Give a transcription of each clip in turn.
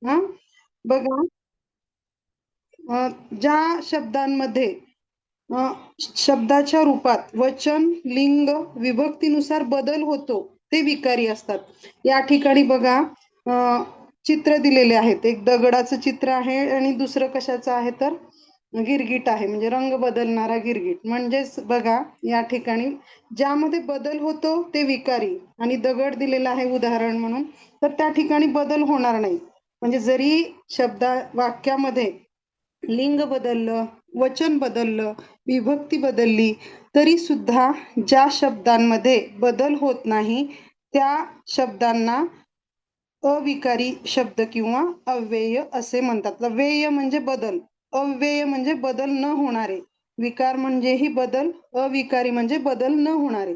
हा बघा, ज्या शब्दांमध्ये अ, शब्दाच्या रूपात वचन, लिंग, विभक्तीनुसार बदल होतो ते विकारी असतात. या ठिकाणी बघा, चित्र दिलेले आहेत. एक दगडाचं चित्र आहे आणि दुसरं कशाचं आहे तर गिरगीट आहे, म्हणजे रंग बदलणारा गिरगीट. म्हणजेच बघा, या ठिकाणी ज्यामध्ये बदल होतो ते विकारी, आणि दगड दिलेला आहे उदाहरण म्हणून, तर त्या ठिकाणी बदल होणार नाही. म्हणजे जरी वाक्यामध्ये लिंग बदललं, वचन बदललं, विभक्ती बदलली, तरी सुद्धा ज्या शब्दांमध्ये बदल होत नाही त्या शब्दांना अविकारी शब्द किंवा अव्यय असे म्हणतात. व्यय म्हणजे बदल, अव्यय म्हणजे बदल न होणारे, विकार म्हणजेही बदल, अविकारी म्हणजे बदल न होणारे.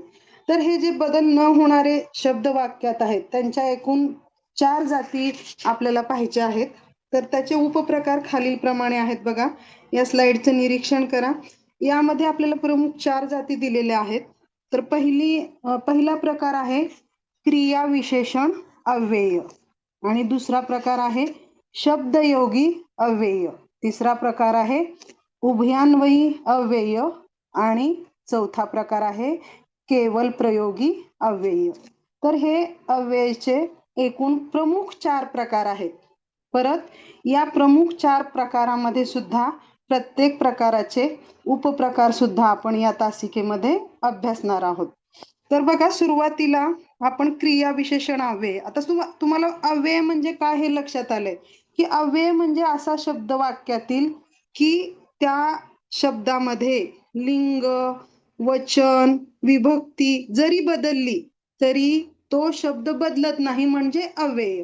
तर हे जे बदल न होणारे शब्द वाक्यात आहेत त्यांच्या एकूण 4 जाती आपल्याला पाहिजे आहेत. तर त्याचे उपप्रकार खालीलप्रमाणे आहेत बघा. या स्लाइडचं निरीक्षण करा. यामध्ये आपल्याला प्रमुख 4 जाती दिलेल्या आहेत. तर पहिला प्रकार आहे क्रिया विशेषण अव्यय, आणि दुसरा प्रकार आहे शब्दयोगी अव्यय, तिसरा प्रकार आहे उभयान्वयी अव्यय, आणि चौथा प्रकार आहे केवल प्रयोगी अव्यय. तर हे अव्ययचे एकूण प्रमुख 4 प्रकार आहेत. परत या प्रमुख 4 प्रकारामध्ये सुद्धा प्रत्येक प्रकाराचे उपप्रकार सुद्धा आपण या तासिकेमध्ये अभ्यासणार आहोत. तर बघा, सुरुवातीला आपण क्रिया विशेषण अव्यय. आता तुम्हाला अव्यय म्हणजे काय हे लक्षात आलंय, की अव्यय म्हणजे असा शब्द वाक्यातील की त्या शब्दामध्ये लिंग, वचन, विभक्ती जरी बदलली तरी तो शब्द बदलत नाही, म्हणजे अव्यय.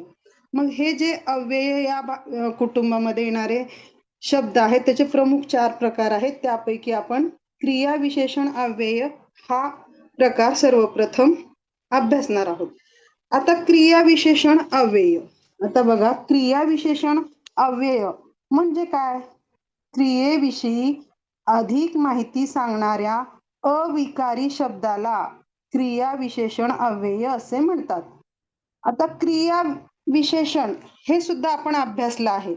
मग हे जे अव्यय या कुटुंबामध्ये येणारे शब्द आहेत त्याचे प्रमुख 4 प्रकार आहेत. त्यापैकी आपण क्रिया विशेषण अव्यय हा प्रकार सर्वप्रथम अभ्यासणार आहोत. आता क्रिया विशेषण अव्यय. आता बघा, क्रिया विशेषण अव्यय म्हणजे काय? क्रियेविषयी अधिक माहिती सांगणाऱ्या अविकारी शब्दाला क्रिया विशेषण अव्यय असे म्हणतात. आता क्रिया विशेषण हे सुद्धा आपण अभ्यासलं आहे.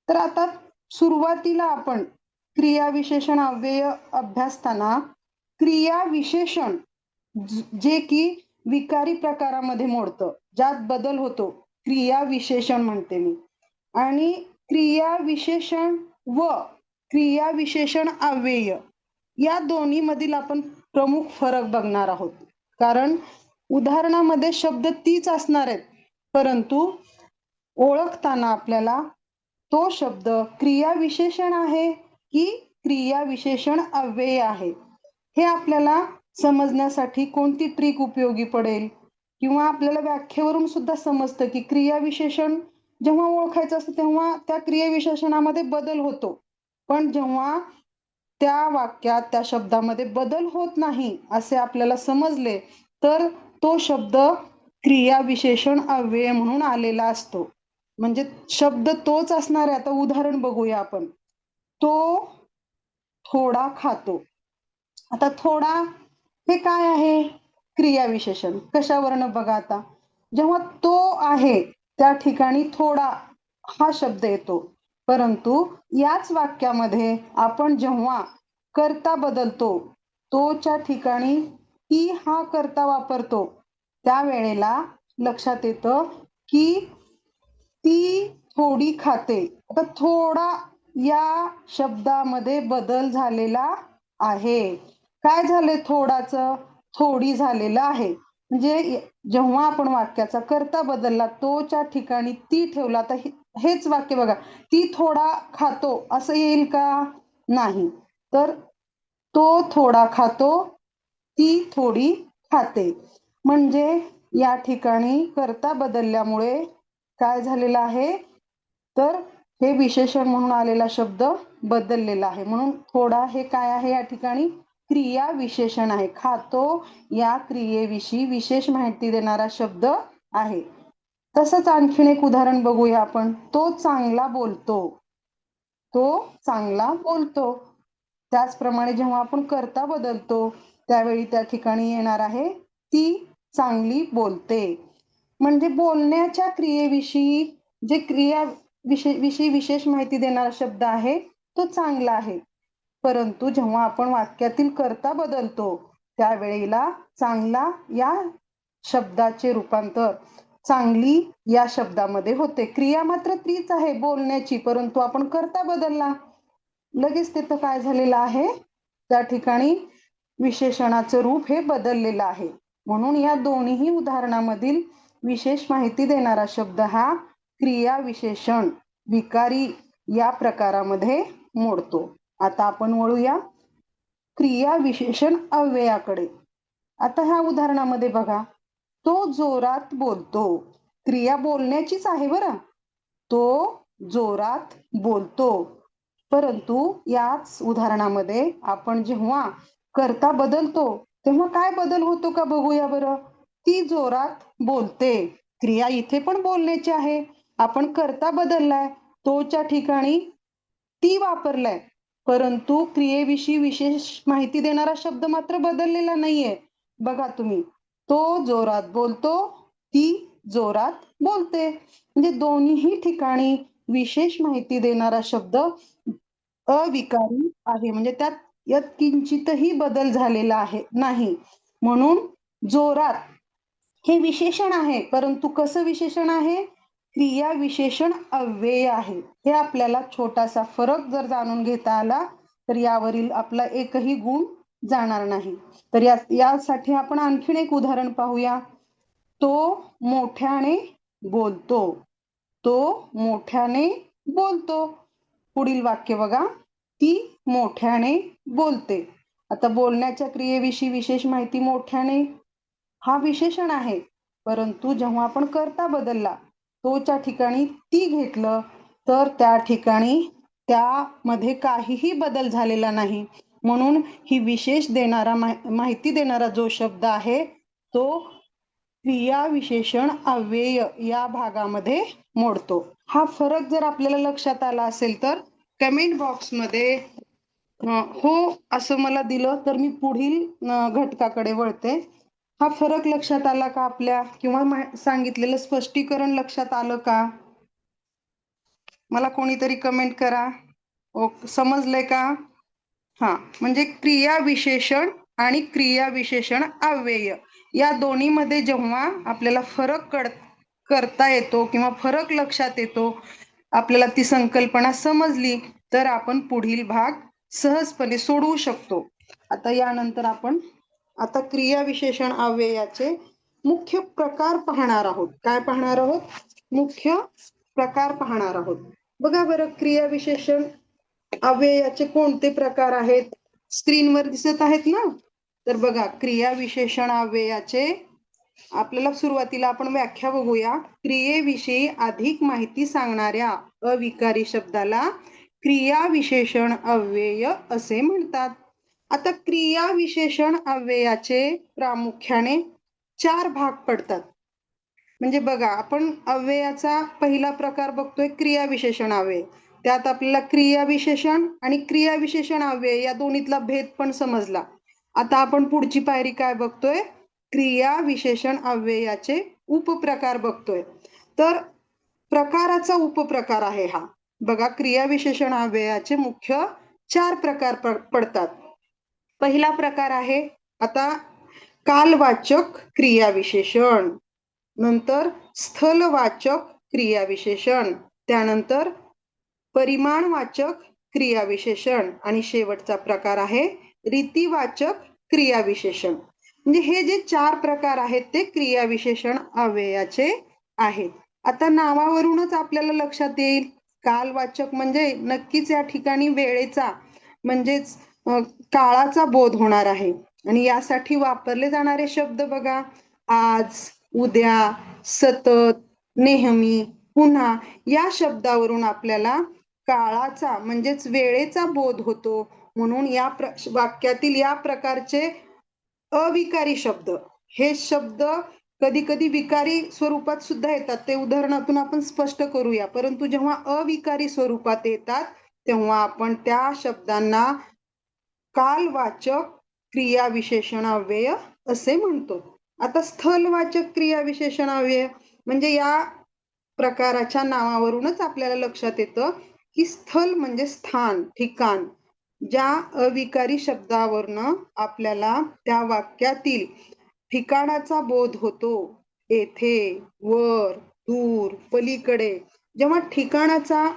तर आता सुरुवातीला आपण क्रिया विशेषण अव्यय अभ्यासताना क्रिया विशेषण जे की विकारी प्रकारामध्ये मोडतं, ज्यात बदल होतो, क्रिया विशेषण म्हणते मी. आणि क्रिया विशेषण व क्रिया विशेषण अव्यय या दोन्ही मधील आपण प्रमुख फरक बघणार आहोत. कारण उदाहरणामध्ये शब्द तीच असणार आहेत, परंतु ओळखताना आपल्याला तो शब्द क्रिया विशेषण आहे की क्रिया विशेषण अव्यय आहे हे आपल्याला समजण्यासाठी कोणती ट्रिक उपयोगी पडेल, किंवा आपल्याला व्याख्येवरून सुद्धा समजतं की क्रिया विशेषण जेव्हा ओळखायचं असतं तेव्हा त्या क्रिया विशेषणामध्ये बदल होतो, पण जेव्हा त्या वाक्यात त्या शब्दामध्ये बदल होत नाही असे आपल्याला समजले तर तो शब्द क्रिया विशेषण अव्यय म्हणून आलेला असतो. म्हणजे शब्द तोच असणार आहे. आता उदाहरण बघूया आपण. तो थोडा खातो. आता थोडा हे काय आहे? क्रिया विशेषण. कशावरनं बघा, आता जेव्हा तो आहे त्या ठिकाणी थोडा हा शब्द येतो, परंतु याच वाक्यामध्ये आपण जेव्हा कर्ता बदलतो, तोच्या ठिकाणी ती हा कर्ता वापरतो, त्यावेळेला लक्षात येतं की ती थोडी खाते. आता थोडा या शब्दामध्ये बदल झालेला आहे. काय झाले? थोडाचं थोडी झालेलं आहे. म्हणजे जेव्हा आपण वाक्याचा कर्ता बदलला, तोच्या ठिकाणी ती ठेवला, तर हेच वाक्य बघा, ती थोडा खातो असं येईल का? नाही. तर तो थोडा खातो, ती थोडी खाते. म्हणजे या ठिकाणी कर्ता बदलल्यामुळे काय झालेलं आहे, तर हे विशेषण म्हणून आलेला शब्द बदललेला आहे. म्हणून थोडा हे काय आहे? या ठिकाणी क्रिया विशेषण आहे. खातो या क्रियेविषयी विशेष माहिती देणारा शब्द आहे. तसंच आणखीन एक उदाहरण बघूया आपण. तो चांगला बोलतो. तो चांगला बोलतो. त्याचप्रमाणे जेव्हा आपण कर्ता बदलतो त्यावेळी त्या ठिकाणी येणार आहे ती चांगली बोलते. म्हणजे बोलण्याच्या क्रियेविषयी जे विषयी विशेष माहिती देणारा शब्द आहे तो चांगला आहे, परंतु जेव्हा आपण वाक्यातील कर्ता बदलतो त्यावेळेला चांगला या शब्दाचे रूपांतर चांगली या शब्दामध्ये होते. क्रिया मात्र तीच आहे बोलण्याची, परंतु आपण कर्ता बदलला, लगेच तिथं काय झालेलं आहे, त्या ठिकाणी विशेषणाचं रूप हे बदललेलं आहे. म्हणून या दोन्ही उदाहरणामधील विशेष माहिती देणारा शब्द हा क्रिया विशेषण विकारी या प्रकारामध्ये मोडतो. आता आपण वळूया क्रिया विशेषण अव्ययाकडे. आता ह्या उदाहरणामध्ये बघा, तो जोरात बोलतो. क्रिया बोलण्याचीच आहे बरं, तो जोरात बोलतो, परंतु याच उदाहरणामध्ये आपण जेव्हा कर्ता बदलतो तेव्हा काय बदल होतो का बघूया बरं. ती जोरात बोलते, क्रिया इथे पण बोलण्याची आहे, आपण कर्ता बदललाय, तोच्या ठिकाणी ती वापरलाय, परंतु क्रियेविषयी विशेष माहिती देणारा शब्द मात्र बदललेला नाहीये. बघा तुम्ही, तो जोरात बोलतो, ती जोरात बोलते, म्हणजे दोन्ही ठिकाणी विशेष माहिती देणारा शब्द अविकारी आहे, म्हणजे त्यात यत्किंचितही बदल झालेला आहे नाही. म्हणून जोरात हे विशेषण आहे, परंतु कसं विशेषण आहे, क्रिया विशेषण अव्यय आहे. हे आपल्याला छोटासा फरक जर जाणून घेता आला तर यावरील आपला एकही गुण जाणार नाही. तर यासाठी आपण आणखीन एक उदाहरण पाहूया. तो मोठ्याने बोलतो, तो मोठ्याने बोलतो. पुढील वाक्य बघा, ती मोठ्याने बोलते. आता बोलण्याच्या क्रियेविषयी विशेष माहिती मोठ्याने हा विशेषण आहे, परंतु जेव्हा आपण कर्ता बदलला, तोच्या ठिकाणी ती घेतलं, तर त्या ठिकाणी त्यामध्ये काहीही बदल झालेला नाही. म्हणून ही विशेष देणारा माहिती देणारा जो शब्द आहे तो क्रिया विशेषण अव्यय या भागामध्ये मोडतो. हा फरक जर आपल्याला लक्षात आला असेल तर कमेंट बॉक्समध्ये हो असं मला दिलं तर मी पुढील घटकाकडे वळते. हा फरक लक्षात आला का आपल्या, किंवा सांगितलेलं स्पष्टीकरण लक्षात आलं का? मला कोणीतरी कमेंट करा. समजलंय का? हा, म्हणजे क्रिया विशेषण आणि क्रिया विशेषण अव्यय या दोन्हीमध्ये जेव्हा आपल्याला फरक करता येतो किंवा फरक लक्षात येतो, आपल्याला ती संकल्पना समजली तर आपण पुढील भाग सहजपणे सोडवू शकतो. आता यानंतर आपण आता क्रिया विशेषण अव्ययाचे मुख्य प्रकार पाहणार आहोत. काय पाहणार आहोत? मुख्य प्रकार पाहणार आहोत. बघा बरं, क्रिया विशेषण अव्ययाचे कोणते प्रकार आहेत, स्क्रीनवर दिसत आहेत ना. तर बघा, क्रिया विशेषण अव्ययाचे आपल्याला सुरुवातीला आपण व्याख्या बघूया. क्रियेविषयी अधिक माहिती सांगणाऱ्या अविकारी शब्दाला क्रिया विशेषण अव्यय असे म्हणतात. आता क्रिया विशेषण अव्ययाचे प्रामुख्याने 4 भाग पडतात. म्हणजे बघा, आपण अव्ययाचा पहिला प्रकार बघतोय क्रिया विशेषण अव्यय. त्यात आपल्याला क्रिया विशेषण आणि क्रिया विशेषण अव्यय या दोन्हीतला भेद पण समजला. आता आपण पुढची पायरी काय बघतोय, क्रिया विशेषण अव्ययाचे उपप्रकार बघतोय. तर प्रकाराचा उपप्रकार आहे हा. बघा, क्रिया विशेषण अव्ययाचे मुख्य 4 प्रकार पडतात. पहिला प्रकार आहे आता कालवाचक क्रिया विशेषण, नंतर स्थलवाचक क्रिया विशेषण, त्यानंतर परिमाणवाचक क्रिया विशेषण आणि शेवटचा प्रकार आहे रीतिवाचक क्रिया विशेषण. म्हणजे हे जे 4 प्रकार आहेत ते क्रिया विशेषण अव्ययाचे आहेत. आता नावावरूनच आपल्याला लक्षात येईल, कालवाचक म्हणजे नक्कीच या ठिकाणी वेळेचा म्हणजेच काळाचा बोध होणार आहे. आणि यासाठी वापरले जाणारे शब्द बघा, आज, उद्या, सतत, नेहमी, पुन्हा या शब्दावरून आपल्याला काळाचा म्हणजेच वेळेचा बोध होतो. म्हणून या वाक्यातील या प्रकारचे अविकारी शब्द, हे शब्द कधी कधी विकारी स्वरूपात सुद्धा येतात, ते उदाहरणातून आपण स्पष्ट करूया. परंतु जेव्हा अविकारी स्वरूपात येतात तेव्हा आपण त्या शब्दांना कालवाचक क्रिया विशेषण अव्यय असे म्हणतो. आता स्थलवाचक क्रिया विशेषण अव्यय म्हणजे या प्रकाराच्या नावावरूनच आपल्याला लक्षात येतं की स्थल म्हणजे स्थान, ठिकाण. ज्या अविकारी शब्दावरनं आपल्याला त्या वाक्यातील ठिकाणाचा बोध होतो. येथे, वर, दूर, पलीकडे. जेव्हा ठिकाणाचा,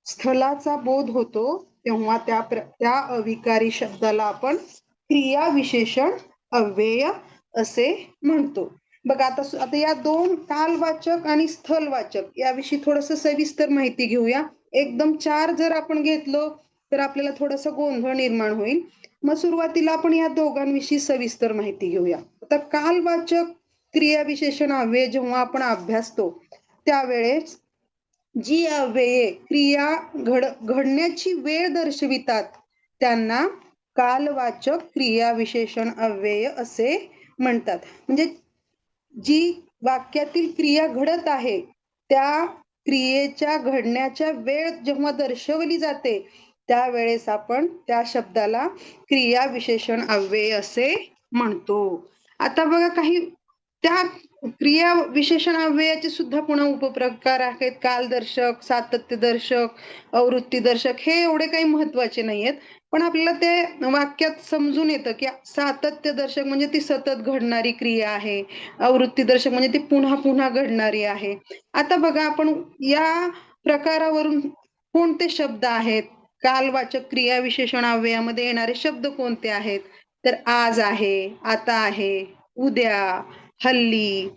स्थलाचा बोध होतो तेव्हा त्या अविकारी शब्दाला आपण क्रियाविशेषण अव्यय असे म्हणतो. बघा आता या दोन कालवाचक आणि स्थलवाचक याविषयी थोडस सविस्तर माहिती घेऊया. एकदम 4 जर आपण घेतलो तर आपल्याला थोडासा गोंधळ निर्माण होईल. मग सुरुवातीला आपण या दोघांविषयी सविस्तर माहिती घेऊया. आता कालवाचक क्रियाविशेषण अव्यय जेव्हा आपण अभ्यासतो त्यावेळेस जी अव्यये क्रिया घडण्याची वेळ दर्शवितात त्यांना कालवाचक क्रियाविशेषण अव्यय असे म्हणतात. म्हणजे जी वाक्यातील क्रिया घडत आहे त्या क्रियेच्या घडण्याच्या वेळ जेव्हा दर्शवली जाते त्यावेळेस आपण त्या शब्दाला क्रियाविशेषण अव्यय असे म्हणतो. आता बघा काही त्या क्रिया विशेषण अव्ययाचे सुद्धा पुन्हा उपप्रकार आहेत. कालदर्शक, सातत्यदर्शक, आवृत्तीदर्शक. हे एवढे काही महत्वाचे नाहीयेत, पण आपल्याला ते वाक्यात समजून येतं की सातत्यदर्शक म्हणजे ती सतत घडणारी क्रिया आहे, आवृत्तीदर्शक म्हणजे ती पुन्हा पुन्हा घडणारी आहे. आता बघा आपण या प्रकारावरून कोणते शब्द आहेत, कालवाचक क्रियाविशेषण अव्ययामध्ये येणारे शब्द कोणते आहेत, तर आज आहे, आता आहे, उद्या, हल्ली,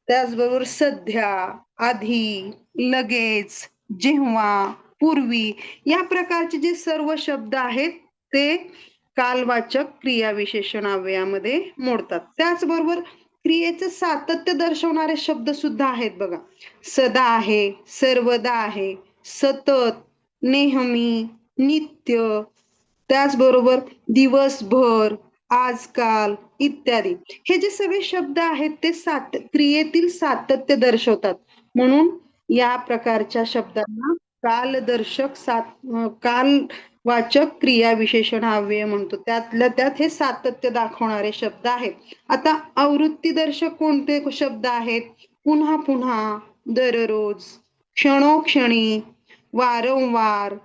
त्याचबरोबर सध्या, आधी, लगेच, जेव्हा, पूर्वी या प्रकारचे जे सर्व शब्द आहेत ते कालवाचक क्रियाविशेषण अव्ययामध्ये मोडतात. त्याचबरोबर क्रियेचं सातत्य दर्शवणारे शब्द सुद्धा आहेत बघा. सदा आहे, सर्वदा आहे, सतत, नेहमी, नित्य, त्याचबरोबर दिवसभर, आजकाल इत्यादी. हे जे सगळे शब्द आहेत ते क्रियेतील सातत्य दर्शवतात. म्हणून या प्रकारच्या शब्दांना कालदर्शक कालवाचक क्रियाविशेषण अव्यय म्हणतो. त्यातल्या त्यात हे सातत्य दाखवणारे शब्द आहेत. आता आवृत्तीदर्शक कोणते शब्द आहेत, पुन्हा पुन्हा, दररोज, क्षणोक्षणी, वारंवार,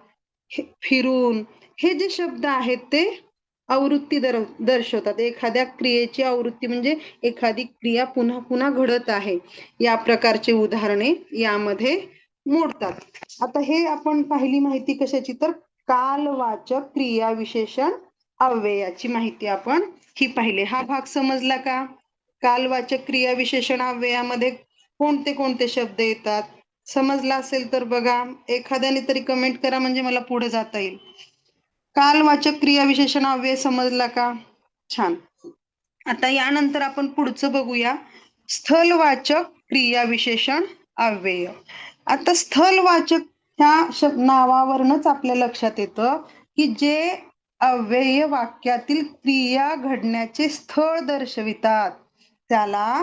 फिरून. हे जे शब्द आहेत ते आवृत्ती दर्शवतात. एखाद्या क्रियेची आवृत्ती म्हणजे एखादी क्रिया पुन्हा पुन्हा घडत आहे या प्रकारचे उदाहरणे यामध्ये मोडतात. आता हे आपण पाहिली माहिती कशाची, तर कालवाचक क्रियाविशेषण अव्ययाची माहिती आपण ही पाहिली. हा भाग समजला का? कालवाचक क्रियाविशेषण अव्ययामध्ये कोणते कोणते शब्द येतात समजला असेल तर बघा, एखाद्याने तरी कमेंट करा म्हणजे मला पुढे जाता येईल. कालवाचक क्रियाविशेषण अव्यय समजला का? छान. आता यानंतर आपण पुढचं बघूया, स्थलवाचक क्रियाविशेषण अव्यय. आता स्थलवाचक ह्या नावावरूनच आपल्या लक्षात येतं की जे अव्यय वाक्यातील क्रिया घडण्याचे स्थळ दर्शवितात त्याला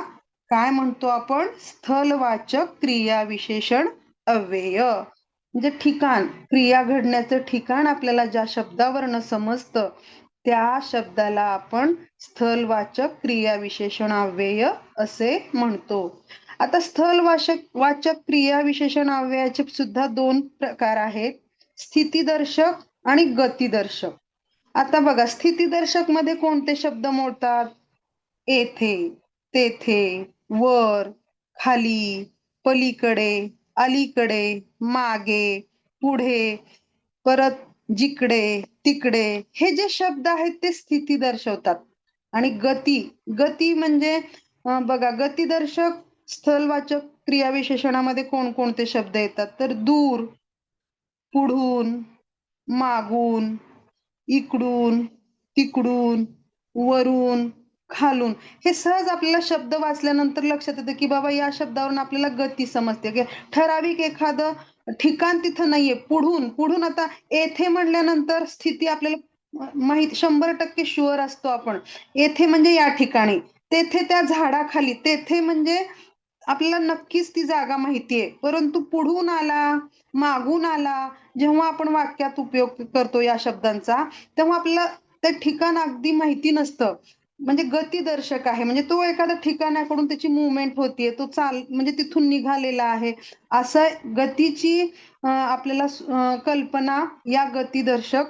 काय म्हणतो आपण, स्थलवाचक क्रियाविशेषण अव्यय. म्हणजे ठिकाण, क्रिया घडण्याचं ठिकाण आपल्याला ज्या शब्दावरनं समजतं त्या शब्दाला आपण स्थलवाचक क्रियाविशेषण अव्यय असे म्हणतो. आता स्थलवाचक क्रियाविशेषण अव्ययाचे सुद्धा 2 प्रकार आहेत, स्थितीदर्शक आणि गतिदर्शक. आता बघा, स्थितीदर्शक मध्ये कोणते शब्द मोडतात, येथे, तेथे, वर, खाली, पलीकडे, अलीकडे, मागे, पुढे, परत जिकडे, तिकडे. हे जे शब्द आहेत ते स्थिती दर्शवतात. आणि गती म्हणजे बघा, गतिदर्शक स्थलवाचक क्रियाविशेषणामध्ये कोणकोणते शब्द येतात, तर दूर, पुढून, मागून, इकडून, तिकडून, वरून, खालून. हे सहज आपल्याला शब्द वाचल्यानंतर लक्षात येतं की बाबा या शब्दावरून आपल्याला गती समजते की ठराविक एखादं ठिकाण तिथं नाहीये. पुढून आता येथे म्हणल्यानंतर स्थिती आपल्याला माहित 100% शुअर असतो आपण, येथे म्हणजे या ठिकाणी, तेथे त्या झाडाखाली, तेथे म्हणजे आपल्याला नक्कीच ती जागा माहितीये. परंतु पुढून आला, मागून आला, जेव्हा आपण वाक्यात उपयोग करतो या शब्दांचा तेव्हा आपल्याला ते ठिकाण अगदी माहिती नसतं. म्हणजे गतिदर्शक आहे, म्हणजे तो एखाद्या ठिकाणाकडून त्याची मुवमेंट होतीये, तो म्हणजे तिथून निघालेला आहे, असं गतीची आपल्याला कल्पना या गतिदर्शक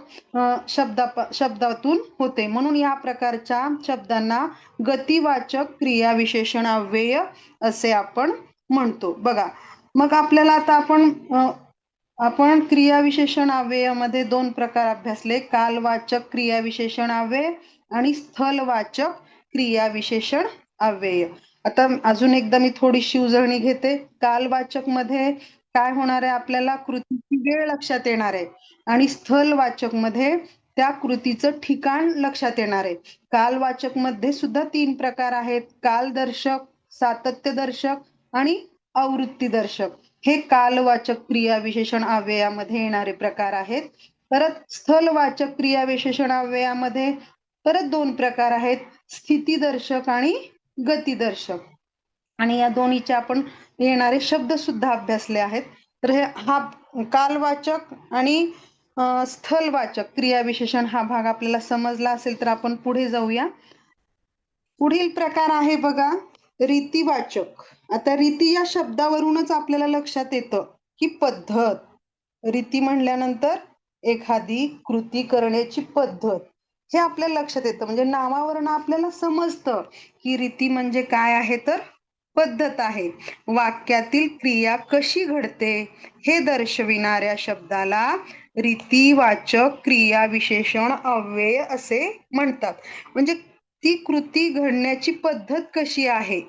शब्दातून होते. म्हणून या प्रकारच्या शब्दांना गतिवाचक क्रियाविशेषण अव्यय असे आपण म्हणतो. बघा, मग आपल्याला आता आपण क्रियाविशेषण अव्ययामध्ये दोन प्रकार अभ्यासले, कालवाचक क्रियाविशेषण अव्यय आणि स्थलवाचक क्रियाविशेषण अव्यय. आता अजून एकदा मी थोडीशी उजळणी घेते. कालवाचक मध्ये काय होणार आहे, आपल्याला कृतीची वेळ लक्षात येणार आहे, आणि स्थलवाचक मध्ये त्या कृतीचं ठिकाण लक्षात येणार आहे. कालवाचक मध्ये सुद्धा तीन प्रकार आहेत, कालदर्शक, सातत्यदर्शक आणि आवृत्तीदर्शक. हे कालवाचक क्रियाविशेषण अव्ययामध्ये येणारे प्रकार आहेत. परत स्थलवाचक क्रियाविशेषण अव्ययामध्ये परत दोन प्रकार आहेत, स्थितीदर्शक आणि गतिदर्शक. आणि या दोन्हीचे आपण येणारे शब्द सुद्धा अभ्यासले आहेत. तर हा कालवाचक आणि स्थलवाचक क्रियाविशेषण हा भाग आपल्याला समजला असेल तर आपण पुढे जाऊया. पुढील प्रकार आहे बघा, रीतिवाचक. आता रीती या शब्दावरूनच आपल्याला लक्षात येतं की पद्धत. रीती म्हणल्यानंतर एखादी कृती करण्याची पद्धत, हे आपल्याला लक्षात येतं. म्हणजे नावावरून आपल्याला समजतं की रीती म्हणजे काय आहे, तर पद्धत आहे. वाक्यातील क्रिया कशी घडते हे दर्शविणाऱ्या शब्दाला रीतिवाचक क्रियाविशेषण अव्यय असे म्हणतात. म्हणजे ती कृती घडण्याची पद्धत कशी आहे.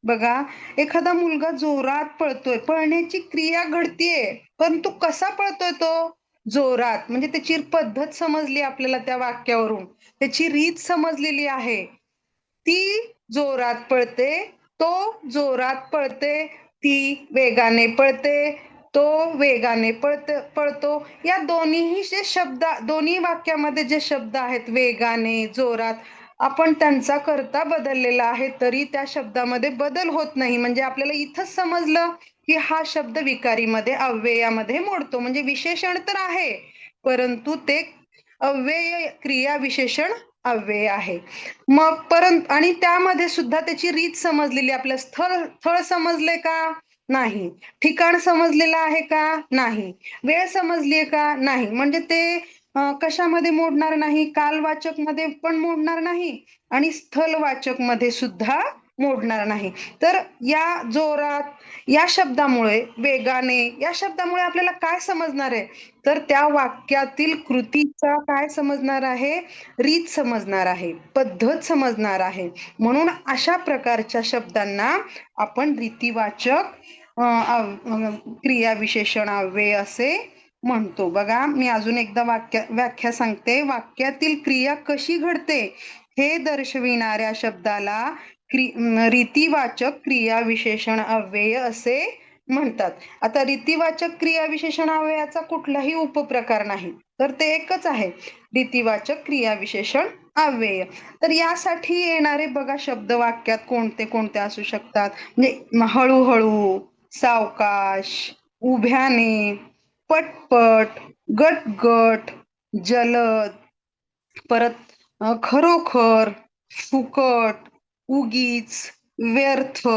बघा, एखादा मुलगा जोरात पळतोय, पळण्याची क्रिया घडतीये, पण तो कसा पळतोय, तो जोरात, म्हणजे त्याची पद्धत समजली आपल्याला त्या वाक्यावरून, त्याची रीत समजलेली आहे. ती जोरात पळते, तो जोरात पळते, ती वेगाने पळते, तो वेगाने पळतो. या दोन्ही जे शब्द, दोन्ही वाक्यामध्ये जे शब्द आहेत, वेगाने, जोरात, आपण त्यांचा करता बदललेला आहे, तरी त्या शब्दामध्ये बदल होत नाही. म्हणजे आपल्याला इथंच समजलं की हा शब्द विकारीमध्ये, अव्ययामध्ये मोडतो. म्हणजे विशेषण तर आहे, परंतु ते अव्यय क्रियाविशेषण अव्यय आहे. मग आणि त्यामध्ये सुद्धा त्याची रीत समजलेली. आपल्या स्थळ समजले का, नाही. ठिकाण समजलेलं आहे का, नाही. वेळ समजलीये का, नाही. म्हणजे ते कशामध्ये मोडणार नाही, कालवाचक मध्ये पण मोडणार नाही आणि स्थलवाचक मध्ये सुद्धा मोडणार नाही. तर या जोरात या शब्दामुळे, वेगाने या शब्दामुळे आपल्याला काय समजणार आहे, तर त्या वाक्यातील कृतीचा काय समजणार आहे, रीत समजणार आहे, पद्धत समजणार आहे. म्हणून अशा प्रकारच्या शब्दांना आपण रीतिवाचक क्रियाविशेषण अव्यय असे म्हणतो. बघा, मी अजून एकदा व्याख्या सांगते. वाक्यातील क्रिया कशी घडते हे दर्शविणाऱ्या शब्दाला रीतिवाचक क्रियाविशेषण अव्यय असे म्हणतात. आता रीतिवाचक क्रियाविशेषण अव्ययाचा कुठलाही उपप्रकार नाही, तर ते एकच आहे, रीतिवाचक क्रियाविशेषण अव्यय. तर यासाठी येणारे बघा शब्द वाक्यात कोणते कोणते असू शकतात, म्हणजे हळूहळू, सावकाश, उभ्याने, पटपट, गटगट, जलद, परत खरोखर, फुकट, उगीच, व्यर्थ,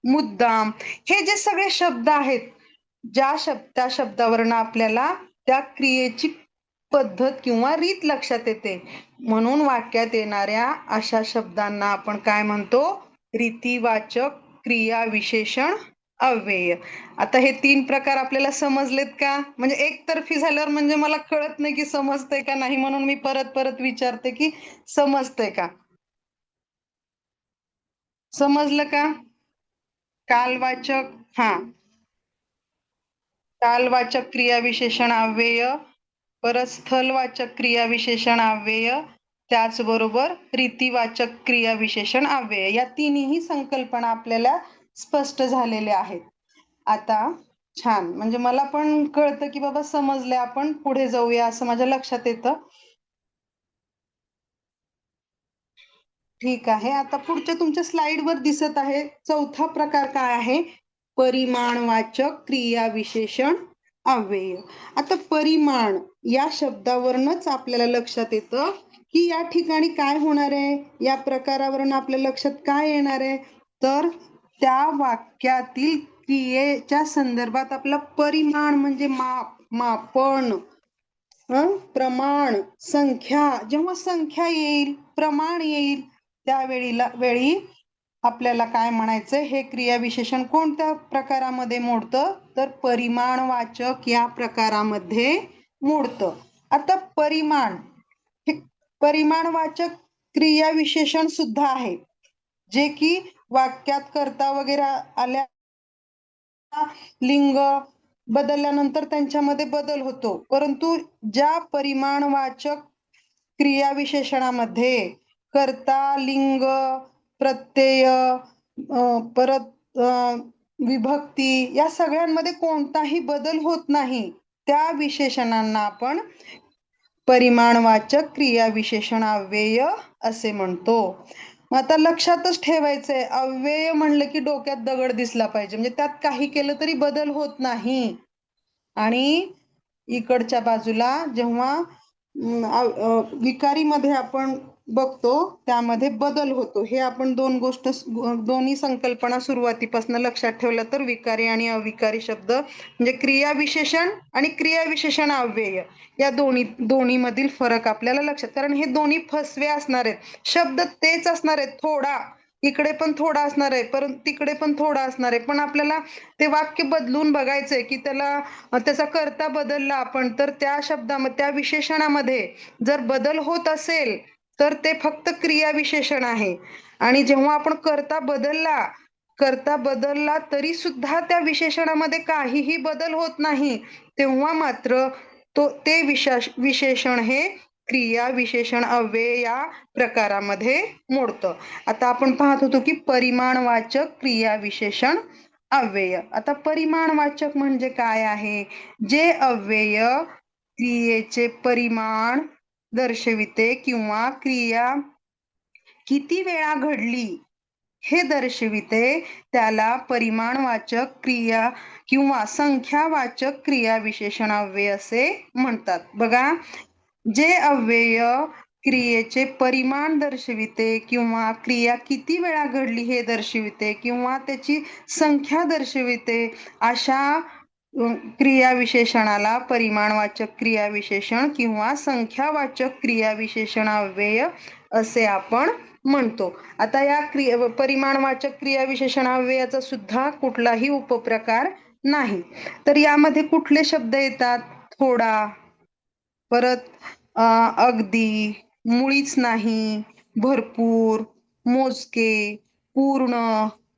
मुद्दाम, हे जे सगळे शब्द आहेत, त्या शब्दावरनं आपल्याला त्या क्रियेची पद्धत किंवा रीत लक्षात येते. म्हणून वाक्यात येणाऱ्या अशा शब्दांना आपण काय म्हणतो, रीतिवाचक क्रियाविशेषण अव्यय. आता हे तीन प्रकार आपल्याला समजलेत का? म्हणजे एकतर्फी झाल्यावर म्हणजे मला कळत नाही की समजतंय का नाही, म्हणून मी परत परत विचारते की समजतंय का, समजलं का? कालवाचक, हा, कालवाचक क्रियाविशेषण अव्यय, परत स्थलवाचक क्रियाविशेषण अव्यय, त्याचबरोबर रीतिवाचक क्रियाविशेषण अव्यय. या तिन्ही संकल्पना आपल्याला स्पष्ट झालेल्या आहेत. आता छान, म्हणजे मला पण कळतं की बाबा समजले, आपण पुढे जाऊया असं माझ्या लक्षात येतं. ठीक आहे. आता पुढच्या तुमच्या स्लाइडवर दिसत आहे चौथा प्रकार काय आहे, परिमाणवाचक क्रियाविशेषण अव्यय. आता परिमाण या शब्दावरूनच आपल्याला लक्षात येतं की या ठिकाणी काय होणार आहे, या प्रकारावरून आपल्या लक्षात काय येणार आहे, तर त्या वाक्यातील क्रियेच्या संदर्भात आपला परिमाण म्हणजे माप, मापन, प्रमाण, संख्या. जेव्हा संख्या येईल, प्रमाण येईल, वेळी आपल्याला काय म्हणायचं, हे क्रियाविशेषण कोणत्या प्रकारामध्ये मोडतं, तर परिमाणवाचक या प्रकारामध्ये मोडतं. आता परिमाण हे परिमाणवाचक क्रियाविशेषण सुद्धा आहे, जे की वाक्यात कर्ता वगैरे आल्या, लिंग बदलल्यानंतर त्यांच्यामध्ये बदल होतो, परंतु ज्या परिमाणवाचक क्रियाविशेषणामध्ये कर्ता, लिंग, प्रत्यय, परत विभक्ती या सगळ्यांमध्ये कोणताही बदल होत नाही, त्या विशेषणांना आपण परिमाणवाचक क्रियाविशेषण अव्यय असे म्हणतो. आता लक्षातच ठेवायचंय, अव्यय म्हणलं की डोक्यात दगड दिसला पाहिजे, म्हणजे त्यात काही केलं तरी बदल होत नाही. आणि इकडच्या बाजूला जेव्हा विकारीमध्ये आपण बघतो त्यामध्ये बदल होतो. हे आपण दोन्ही संकल्पना सुरुवातीपासून लक्षात ठेवलं तर विकारी आणि अविकारी शब्द म्हणजे क्रियाविशेषण आणि क्रियाविशेषण अव्यय या दोन्ही मधील फरक आपल्याला लक्षात, कारण हे दोन्ही फसवे असणार आहेत. शब्द तेच असणार आहेत, थोडा इकडे पण थोडा असणार आहे, परंतु तिकडे पण थोडा असणार आहे, पण आपल्याला ते वाक्य बदलून बघायचंय की त्याचा कर्ता बदलला आपण, तर त्या शब्दामध्ये, त्या विशेषणामध्ये जर बदल होत असेल तर ते फक्त क्रियाविशेषण आहे. आणि जेव्हा आपण कर्ता बदलला तरी सुद्धा त्या विशेषणामध्ये काहीही बदल होत नाही, तेव्हा मात्र ते विशेषण हे क्रिया विशेषण अव्यय या प्रकारामध्ये मोडतं. आता आपण पाहत होतो की परिमाणवाचक क्रिया विशेषण अव्यय. आता परिमाणवाचक म्हणजे काय आहे, जे अव्यय क्रियेचे परिमाण दर्शविते किंवा क्रिया किती वेळा घडली हे दर्शविते, त्याला परिमाणवाचक क्रिया किंवा संख्यावाचक क्रिया विशेषण अव्यय असे म्हणतात. बघा, जे अव्यय क्रियेचे परिमाण दर्शविते किंवा क्रिया किती वेळा घडली हे दर्शविते किंवा त्याची संख्या दर्शविते, अशा क्रियाविशेषणाला परिमाणवाचक क्रियाविशेषण किंवा संख्यावाचक क्रियाविशेषण अव्यय असे आपण म्हणतो. आता या परिमाणवाचक क्रियाविशेषण अव्ययाचा सुद्धा कुठलाही उपप्रकार नाही. तर यामध्ये कुठले शब्द येतात, थोडा, परत अगदी, मुळीच नाही, भरपूर, मोजके, पूर्ण,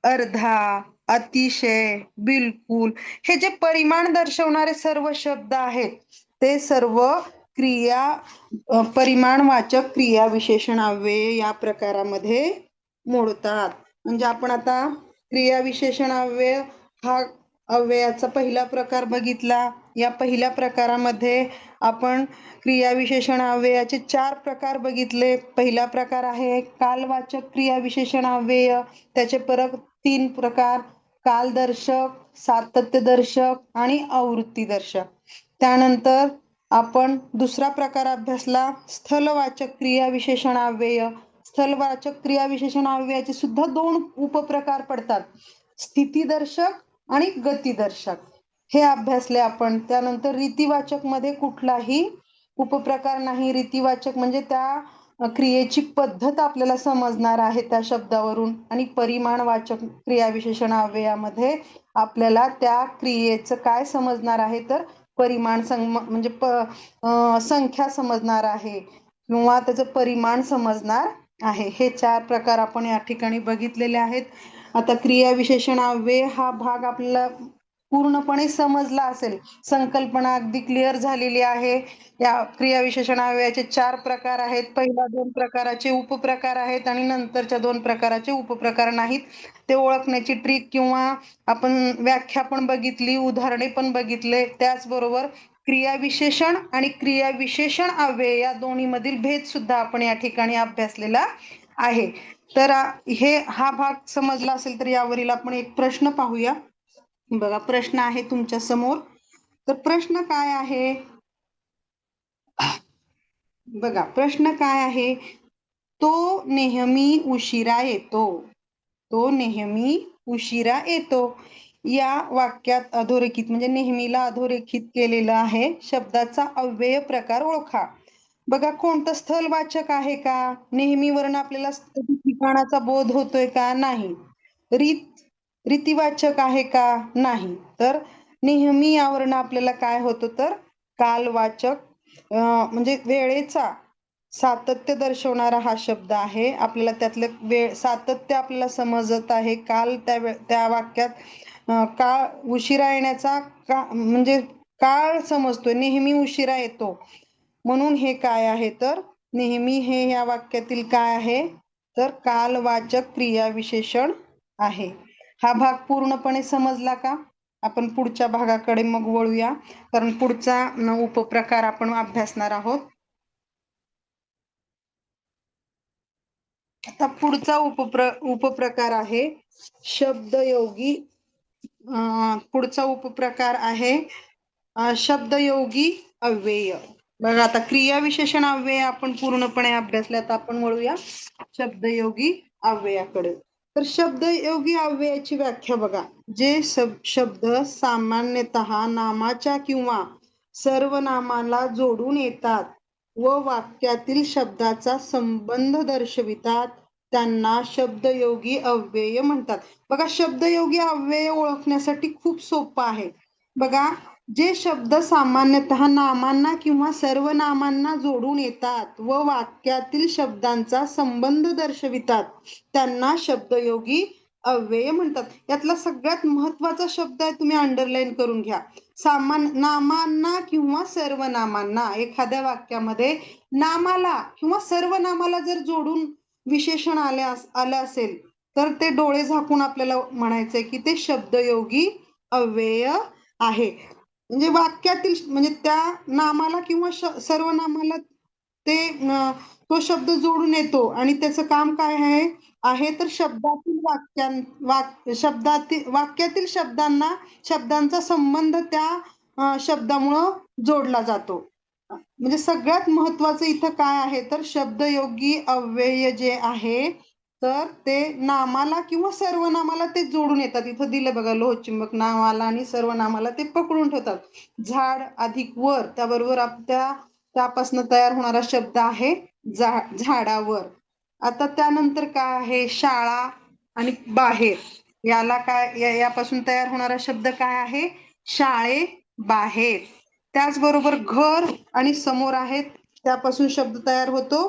अर्धा, अतिशय, बिलकुल, हे जे परिमाण दर्शवणारे सर्व शब्द आहेत ते सर्व परिमाणवाचक क्रिया विशेषण अव्यय या प्रकारामध्ये मोडतात. म्हणजे आपण आता क्रिया विशेषण अव्यय हा अव्ययाचा पहिला प्रकार बघितला. या पहिल्या प्रकारामध्ये आपण क्रियाविशेषण अव्ययाचे 4 प्रकार बघितले. पहिला प्रकार आहे कालवाचक क्रियाविशेषण अव्यय, त्याचे परत 3 प्रकार, कालदर्शक, सातत्यदर्शक आणि आवृत्तीदर्शक. त्यानंतर आपण दुसरा प्रकार अभ्यासला स्थलवाचक क्रियाविशेषण अव्यय. स्थलवाचक क्रियाविशेषण अव्ययाचे सुद्धा 2 उपप्रकार पडतात, स्थितीदर्शक आणि गतिदर्शक, हे अभ्यासले आपण. त्यानंतर रीतिवाचक मध्ये कुठलाही उपप्रकार नाही. रीतिवाचक म्हणजे त्या क्रियेची पद्धत आपल्याला समजणार आहे त्या शब्दावरून. आणि परिमाणवाचक क्रियाविशेषण अव्ययामध्ये आपल्याला त्या क्रियेचं काय समजणार आहे, तर परिमाण म्हणजे संख्या समजणार आहे किंवा त्याचं परिमाण समजणार आहे. हे 4 प्रकार आपण या ठिकाणी बघितलेले आहेत. आता क्रियाविशेषण अव्यय हा भाग आपल्याला पूर्णपणे समजला असेल, संकल्पना अगदी क्लिअर झालेली आहे. या क्रियाविशेषण अव्ययाचे 4 प्रकार आहेत. पहिल्या 2 प्रकाराचे उपप्रकार आहेत आणि नंतरच्या 2 प्रकाराचे उपप्रकार नाहीत. ते ओळखण्याची ट्रिक किंवा आपण व्याख्या पण बघितली, उदाहरणे पण बघितले. त्याचबरोबर क्रियाविशेषण आणि क्रियाविशेषण अव्यय या दोन्ही मधील भेद सुद्धा आपण या ठिकाणी अभ्यासलेला आहे. तर हा भाग समजला असेल तर यावरील आपण एक प्रश्न पाहूया. बघा, प्रश्न आहे तुमच्या समोर. तर प्रश्न काय आहे बघा, प्रश्न काय आहे? तो नेहमी उशिरा येतो. तो नेहमी उशिरा येतो. या वाक्यात अधोरेखित म्हणजे नेहमीला अधोरेखित केलेलं आहे. शब्दाचा अव्यय प्रकार ओळखा. बघा, कोणतं स्थलवाचक आहे का? नेहमीवरून आपल्याला ठिकाणाचा बोध होतोय का? नाही. रीतिवाचक आहे का? नाही. तर नेहमी यावरून आपल्याला काय होतं तर कालवाचक म्हणजे वेळेचा सातत्य दर्शवणारा हा शब्द आहे. आपल्याला त्यातलं वेळ सातत्य आपल्याला समजत आहे. काल त्या वाक्यात काळ उशिरा येण्याचा म्हणजे काळ समजतोय. नेहमी उशिरा येतो. म्हणून हे काय आहे तर नेहमी हे या वाक्यातील काय आहे तर कालवाचक क्रियाविशेषण आहे. हा भाग पूर्णपणे समजला का? आपण पुढच्या भागाकडे मग वळूया, कारण पुढचा उपप्रकार आपण अभ्यासणार आहोत. आता पुढचा उपप्रकार आहे शब्दयोगी. पुढचा उपप्रकार आहे शब्दयोगी अव्यय. बघा, आता क्रियाविशेषण अव्यय आपण पूर्णपणे अभ्यासल्यात. आपण वळूया शब्दयोगी अव्ययाकडे. तर शब्दयोगी अव्ययाची व्याख्या बघा. जे शब्द सामान्यतः नामाच्या किंवा सर्वनामाला जोडून येतात व वाक्यातील शब्दाचा संबंध दर्शवितात त्यांना शब्दयोगी अव्यय म्हणतात. बघा, शब्दयोगी अव्यय ओळखण्यासाठी खूप सोपं आहे. बघा, जे शब्द सामान्यतः नामांना किंवा सर्वनामांना जोडून येतात व वाक्यातील शब्दांचा संबंध दर्शवितात त्यांना शब्दयोगी अव्यय म्हणतात. यातला सगळ्यात महत्वाचा शब्द आहे, तुम्ही अंडरलाईन करून घ्या. नामांना किंवा सर्वनामांना. एखाद्या वाक्यामध्ये नामाला किंवा सर्वनामाला जर जोडून विशेषण आलं असेल तर ते डोळे झाकून आपल्याला म्हणायचंय की ते शब्दयोगी अव्यय आहे. म्हणजे वाक्यातील म्हणजे त्या नामाला किंवा सर्वनामाला ते तो शब्द जोडून येतो आणि त्याचं काम काय आहे तर शब्दातील वाक्यातील शब्दांचा संबंध त्या शब्दामुळं जोडला जातो. म्हणजे सगळ्यात महत्वाचं इथं काय आहे तर शब्दयोगी अव्यय जे आहे तर ते नामाला किंवा सर्वनामाला ते जोडून येतात. इथं दिलं बघा, लोहचुंबक नामाला आणि सर्वनामाला ते पकडून ठेवतात. झाड अधिक वर, त्याबरोबर त्यापासून तयार होणारा शब्द आहे झाडावर. आता त्यानंतर काय आहे शाळा आणि बाहेर. याला काय यापासून तयार होणारा शब्द काय आहे शाळे बाहेर. त्याचबरोबर घर आणि समोर आहेत, त्यापासून शब्द तयार होतो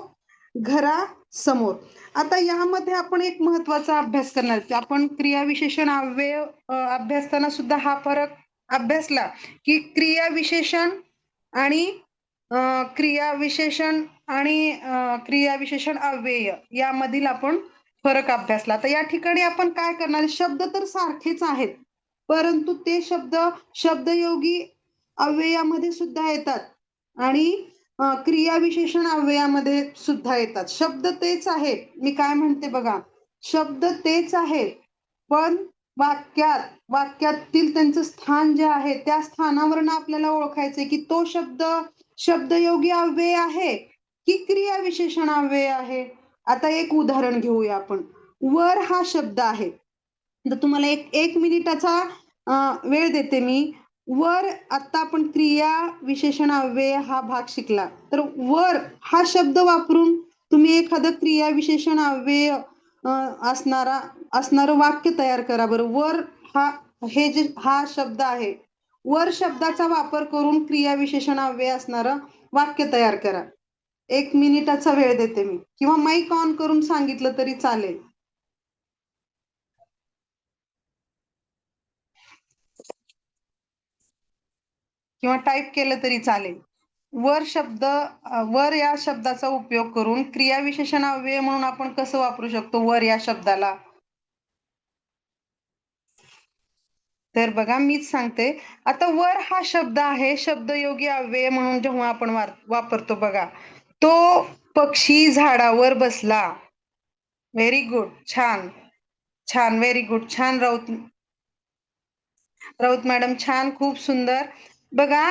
घरासमोर. आता यामध्ये आपण एक महत्वाचा अभ्यास करणार. आपण क्रियाविशेषण अव्यय अभ्यासताना सुद्धा हा फरक अभ्यासला की क्रियाविशेषण आणि क्रियाविशेषण अव्यय यामधील आपण फरक अभ्यासला. तर या ठिकाणी आपण काय करणार, शब्द तर सारखेच आहेत परंतु ते शब्द शब्दयोगी अव्ययामध्ये सुद्धा येतात आणि क्रियाविशेषण अव्ययामध्ये सुद्धा येतात. शब्द तेच आहेत. मी काय म्हणते बघा, शब्द तेच आहेत पण वाक्यातील त्यांचं स्थान जे आहे त्या स्थानावरून आपल्याला ओळखायचंय की तो शब्द शब्दयोगी अव्यय आहे की क्रियाविशेषण अव्यय आहे. आता एक उदाहरण घेऊया आपण. वर हा शब्द आहे, तर तुम्हाला एक मिनिटाचा वेळ देते मी. वर आता आपण क्रिया विशेषण अव्यय हा भाग शिकला, तर वर हा शब्द वापरून तुम्ही एखादं क्रिया विशेषण अव्यय असणारं वाक्य तयार करा बरं. वर हा शब्द आहे, वर शब्दाचा वापर करून क्रिया विशेषण अव्यय असणारं वाक्य तयार करा. 1 मिनिटाचा वेळ देते मी, किंवा माईक ऑन करून सांगितलं तरी चालेल, किंवा टाईप केलं तरी चालेल. वर या शब्दाचा उपयोग करून क्रियाविशेषण अव्यय म्हणून आपण कसं वापरू शकतो वर या शब्दाला. तर बघा, मीच सांगते. आता वर हा शब्द आहे शब्दयोगी अव्यय म्हणून जेव्हा आपण वापरतो बघा, तो पक्षी झाडावर बसला. व्हेरी गुड, छान छान, व्हेरी गुड, छान राऊत मॅडम, छान, खूप सुंदर. बघा,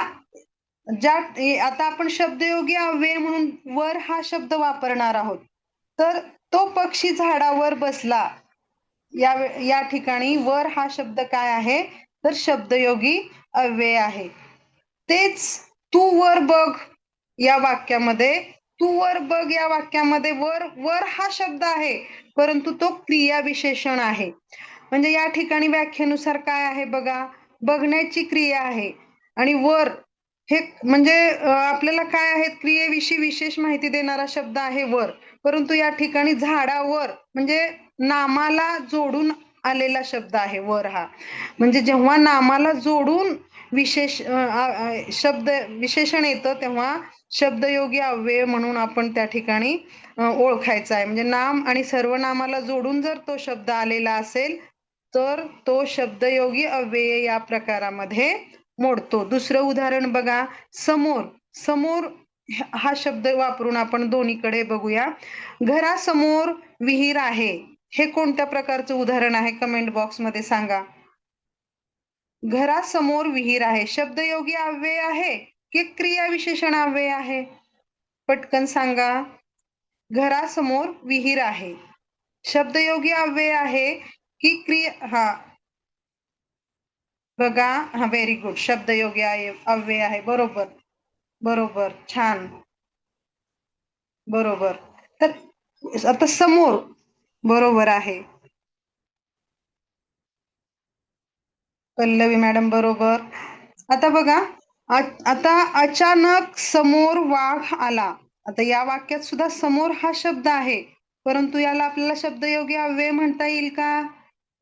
आता आपण शब्दयोगी अव्यय म्हणून वर हा शब्द वापरणार आहोत. तर तो पक्षी झाडावर बसला, या ठिकाणी वर हा शब्द काय आहे, तर शब्दयोगी अव्यय आहे. तेच तू वर बघ या वाक्यामध्ये, तू वर बघ या वाक्यामध्ये वर वर हा शब्द आहे, परंतु तो क्रियाविशेषण आहे. म्हणजे या ठिकाणी व्याख्येनुसार काय आहे बघा, बघण्याची क्रिया आहे आणि वर हे म्हणजे आपल्याला काय आहे, क्रियेविषयी विशेष माहिती देणारा शब्द आहे वर, परंतु या ठिकाणी झाडावर म्हणजे नामाला जोडून आलेला शब्द आहे वर हा. म्हणजे जेव्हा नामाला जोडून विशेष शब्द विशेषण येतं तेव्हा शब्दयोगी अव्यय म्हणून आपण त्या ठिकाणी ओळखायचा आहे. म्हणजे नाम आणि सर्वनामाला जोडून जर तो शब्द आलेला असेल तर तो शब्दयोगी अव्यय या प्रकारामध्ये मोडतो. दुसरं उदाहरण बघा, समोर. समोर हा शब्द वापरून आपण दोन्हीकडे बघूया. घरासमोर विहीर आहे, हे कोणत्या प्रकारचं उदाहरण आहे, कमेंट बॉक्स मध्ये सांगा. घरासमोर विहीर आहे शब्दयोगी अव्यय आहे की क्रियाविशेषण अव्यय आहे, पटकन सांगा. घरासमोर विहीर आहे शब्दयोगी अव्यय आहे की क्रिया, बघा, व्हेरी गुड, शब्दयोगी अव्यय आहे, बरोबर बरोबर, छान, बरोबर. तर आता समोर, बरोबर आहे पल्लवी मॅडम, बरोबर. आता बघा, आता अचानक समोर वाघ आला. आता या वाक्यात सुद्धा समोर हा शब्द आहे, परंतु याला आपल्याला शब्दयोगी अव्यय म्हणता येईल का,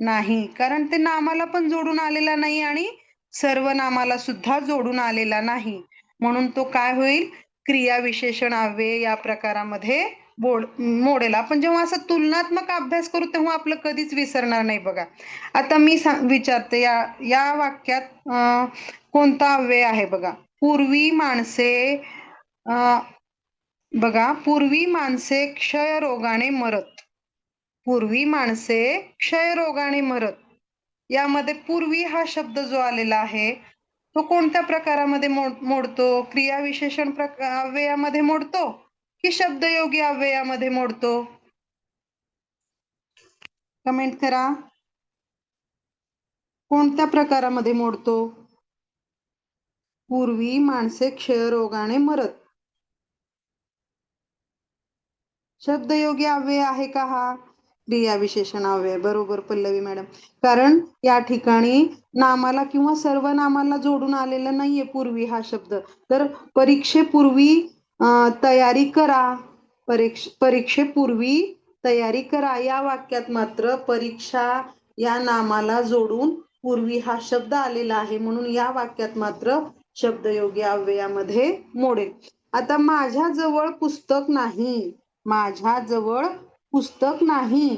नाही, कारण ते नामाला पण जोडून आलेला नाही आणि सर्वनामाला सुद्धा जोडून आलेला नाही, म्हणून तो काय होईल, क्रियाविशेषण अव्यय या प्रकारामध्ये मोडेल. आपण जेव्हा असं तुलनात्मक अभ्यास करू तेव्हा आपलं कधीच विसरणार नाही. बघा, आता मी विचारते, या वाक्यात कोणता अव्यय आहे बघा. पूर्वी माणसे, बघा, पूर्वी माणसे क्षयरोगाने मरत. पूर्वी माणसे क्षयरोगाने मरत, यामध्ये पूर्वी हा शब्द जो आलेला आहे तो कोणत्या प्रकारामध्ये मोडतो, क्रियाविशेषण अव्ययामध्ये मोडतो की शब्दयोगी अव्ययामध्ये मोडतो, कमेंट करा. कोणत्या प्रकारामध्ये मोडतो, पूर्वी माणसे क्षयरोगाने मरत, शब्दयोगी अव्यय आहे का हा, क्रियाविशेषण अव्यय, बरोबर पल्लवी मॅडम. कारण या ठिकाणी नामाला किंवा सर्वनामाला जोडून आलेला नाहीये पूर्वी हा शब्द. तर परीक्षेपूर्वी तयारी करा, परीक्षेपूर्वी तयारी करा या वाक्यात मात्र परीक्षा या नामाला जोडून पूर्वी हा शब्द आलेला आहे, म्हणून या वाक्यात मात्र शब्दयोगी अव्ययामध्ये मोडेल. आता माझ्याजवळ पुस्तक नाही, माझ्याजवळ पुस्तक नाही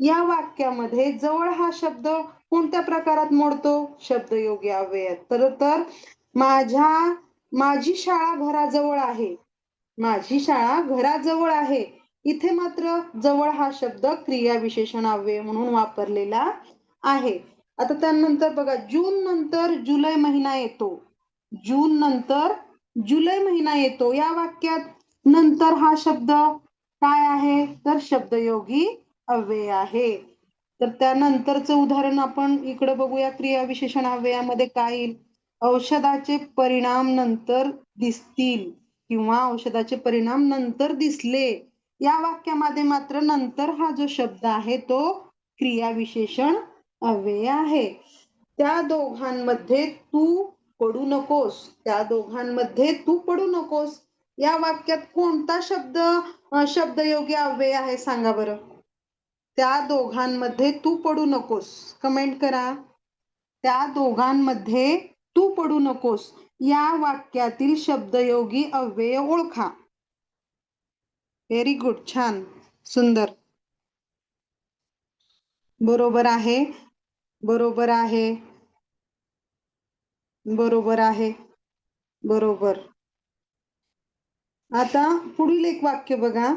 या वाक्यामध्ये जवळ हा शब्द कोणत्या प्रकारात मोडतो, शब्दयोगी अव्ययात. तर माझी शाळा घराजवळ आहे, माझी शाळा घराजवळ आहे, इथे मात्र जवळ हा शब्द क्रियाविशेषण अव्यय म्हणून वापरलेला आहे. आता त्यानंतर बघा, जून नंतर जुलै महिना येतो, जून नंतर जुलै महिना येतो या वाक्यात नंतर हा शब्द काय आहे, तर शब्दयोगी अव्यय आहे. तर त्यानंतरचं उदाहरण आपण इकडे बघूया, क्रियाविशेषण अव्ययामध्ये काय येईल, औषधाचे परिणाम नंतर दिसतील किंवा औषधाचे परिणाम नंतर दिसले, या वाक्यामध्ये मात्र नंतर हा जो शब्द आहे तो क्रियाविशेषण अव्यय आहे. त्या दोघांमध्ये तू पडू नकोस, त्या दोघांमध्ये तू पडू नकोस या वाक्यात कोणता शब्द शब्दयोगी अव्यय आहे सांगा बरं. त्या दोघांमध्ये तू पडू नकोस, कमेंट करा. त्या दोघांमध्ये तू पडू नकोस या वाक्यातील शब्दयोगी अव्यय ओळखा. व्हेरी गुड, छान, सुंदर, बरोबर आहे, बरोबर आहे, बरोबर आहे, बरोबर. आता पुढील एक वाक्य बघा,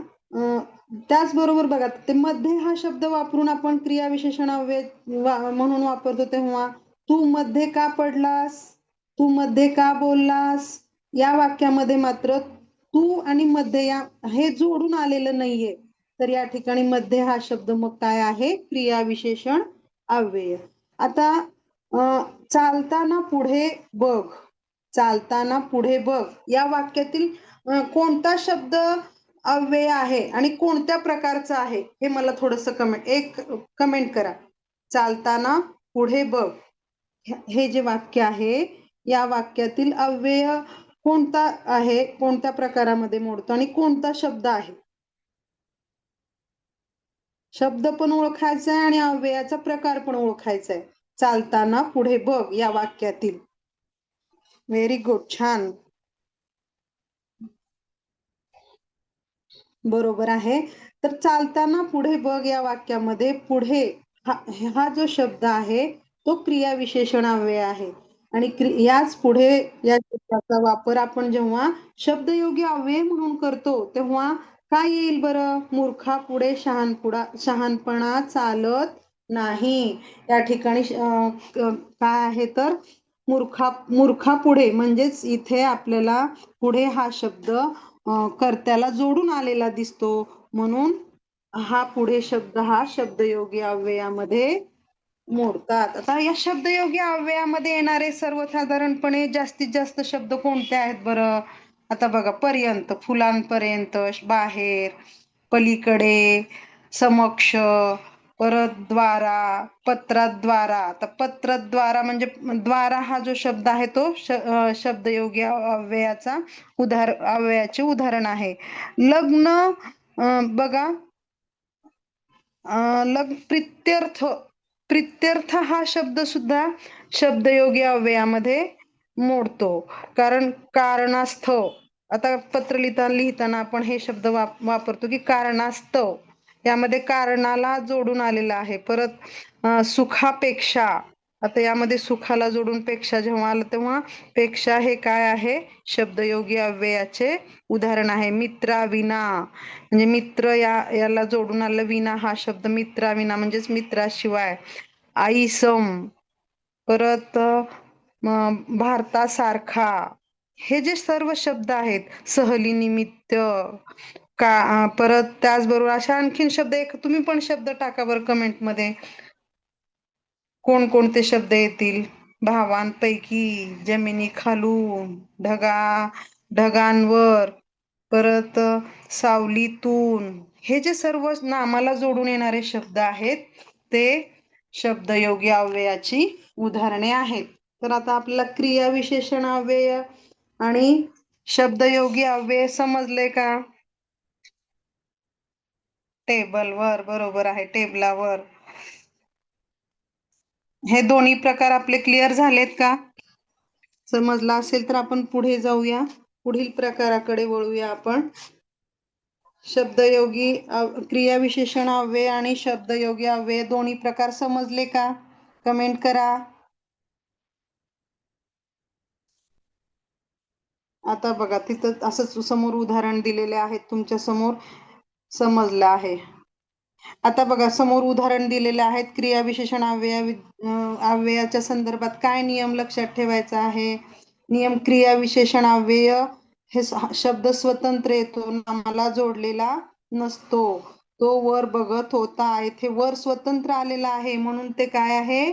त्याचबरोबर बघा, ते मध्ये हा शब्द वापरून आपण क्रियाविशेषण अव्यय म्हणून वापरतो तेव्हा, तू मध्ये का पडलास, तू मध्ये का बोललास या वाक्यामध्ये मात्र तू आणि मध्ये या हे जोडून आलेलं नाहीये, तर या ठिकाणी मध्ये हा शब्द मग काय आहे, क्रिया विशेषण अव्यय. आता चालताना पुढे बघ, चालताना पुढे बघ या वाक्यातील कोणता शब्द अव्यय आहे आणि कोणत्या प्रकारचा आहे हे मला थोडस कमेंट करा. चालताना पुढे बघ हे जे वाक्य आहे या वाक्यातील अव्यय कोणता आहे, कोणत्या प्रकारामध्ये मोडतो आणि कोणता शब्द आहे. शब्द पण ओळखायचा आहे आणि अव्ययाचा प्रकार पण ओळखायचा आहे. चालताना पुढे बघ या वाक्यातील. व्हेरी गुड, छान, बरोबर आहे. तर चालताना पुढे बघ या वाक्यामध्ये पुढे हा जो शब्द आहे तो क्रिया विशेषण अव्यय आहे आणि याच पुढे या शब्दाचा वापर आपण जेव्हा शब्दयोगी अव्यय म्हणून करतो तेव्हा काय येईल बरं, मूर्खा पुढे शहाणपणा चालत नाही. या ठिकाणी काय आहे तर मूर्खापुढे म्हणजेच इथे आपल्याला पुढे हा शब्द कर्त्याला जोडून आलेला दिसतो, म्हणून हा पुढे शब्द हा शब्दयोगी अव्ययामध्ये मोडतात. आता या शब्दयोगी अव्ययामध्ये येणारे सर्वसाधारणपणे जास्तीत जास्त शब्द कोणते आहेत बरं. आता बघा, पर्यंत, फुलांपर्यंत, बाहेर, पलीकडे, समक्ष, परत द्वारा, पत्राद्वारा. तर पत्रद्वारा म्हणजे द्वारा हा जो शब्द आहे तो शब्दयोगी अव्ययाचे उदाहरण आहे. लग्न बघा, प्रित्यर्थ, प्रित्यर्थ हा शब्द सुद्धा शब्दयोगी अव्ययामध्ये मोडतो. कारण कारणास्तव, आता पत्र लिहिताना आपण हे शब्द वापरतो की कारणास्तव, यामध्ये कारणाला जोडून आलेला आहे. परत सुखापेक्षा, आता यामध्ये सुखाला जोडून पेक्षा जेव्हा आलं तेव्हा पेक्षा हे काय आहे, शब्दयोगी अव्ययाचे उदाहरण आहे. मित्राविना म्हणजे मित्र याला जोडून आलं, विना हा शब्द मित्राविना म्हणजेच मित्राशिवाय. आईसम, परत भारतासारखा, हे जे सर्व शब्द आहेत, सहली निमित्त का, परत त्याचबरोबर अशा आणखीन शब्द एक तुम्ही पण शब्द टाका बरं कमेंट मध्ये, कोणकोणते शब्द येतील. भावांपैकी, जमिनी खालून, ढगांवर, परत सावलीतून, हे जे सर्व नामाला जोडून येणारे शब्द आहेत ते शब्दयोगी अव्ययाची उदाहरणे आहेत. तर आता आपल्याला क्रिया विशेषण अव्यय आणि शब्दयोगी अव्यय समजले का. टेबलवर, बरोबर आहे, टेबलावर. हे दोन्ही प्रकार आपले क्लिअर झालेत का. समजला असेल तर आपण पुढे जाऊया, पुढील प्रकाराकडे वळूया आपण. शब्दयोगी क्रिया विशेषण अव्यय आणि शब्दयोगी अव्यय दोन्ही प्रकार समजले का, कमेंट करा. आता बघा, तिथं असंच समोर उदाहरण दिलेले आहेत तुमच्या समोर, समजलं आहे. आता बघा, समोर उदाहरण दिलेले आहेत. क्रिया विशेषण अव्ययाच्या संदर्भात काय नियम लक्षात ठेवायचा आहे. नियम, क्रिया विशेषण अव्यय हे शब्द स्वतंत्र येतो, नामाला जोडलेला नसतो. तो वर बघत होता, इथे वर स्वतंत्र आलेला आहे म्हणून ते काय आहे,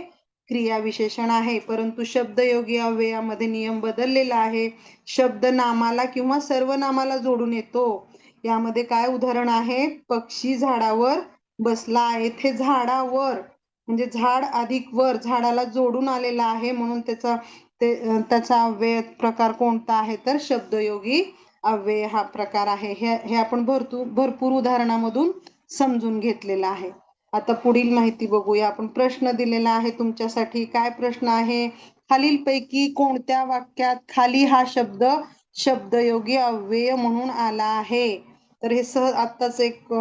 क्रिया विशेषण आहे. परंतु शब्दयोगी अव्ययामध्ये नियम बदललेला आहे. शब्द नामाला किंवा सर्वनामाला जोडून येतो. यामध्ये काय उदाहरण आहे, पक्षी झाडावर बसला आहे. इथे झाडावर म्हणजे झाड अधिक वर, झाडाला जोडून आलेला आहे म्हणून त्याचा अव्यय प्रकार कोणता आहे तर शब्दयोगी अव्यय हा प्रकार आहे. हे आपण भरपूर उदाहरणामधून समजून घेतलेलं आहे. आता पुढील माहिती बघूया आपण. प्रश्न दिलेला आहे तुमच्यासाठी. काय प्रश्न आहे, खालीलपैकी कोणत्या वाक्यात खाली हा शब्द शब्दयोगी अव्यय म्हणून आला आहे. तर हे सहज आत्ताच एक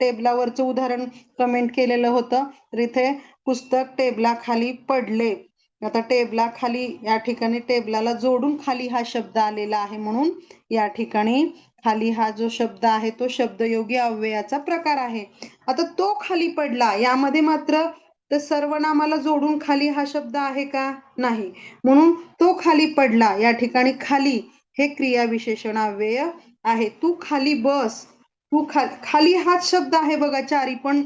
टेबलावरचं उदाहरण कमेंट केलेलं होतं. तर इथे पुस्तक टेबलाखाली पडले. आता टेबलाखाली या ठिकाणी टेबलाला जोडून खाली हा शब्द आलेला आहे म्हणून या ठिकाणी खाली हा जो शब्द आहे तो शब्दयोगी अव्ययाचा प्रकार आहे. आता तो खाली पडला, यामध्ये मात्र तर सर्वनामाला जोडून खाली हा शब्द आहे का? नाही. म्हणून तो खाली पडला, या ठिकाणी खाली हे क्रियाविशेषण अव्यय आहे. तू खाली बस, तू खाली हाच शब्द आहे बघा चारी पण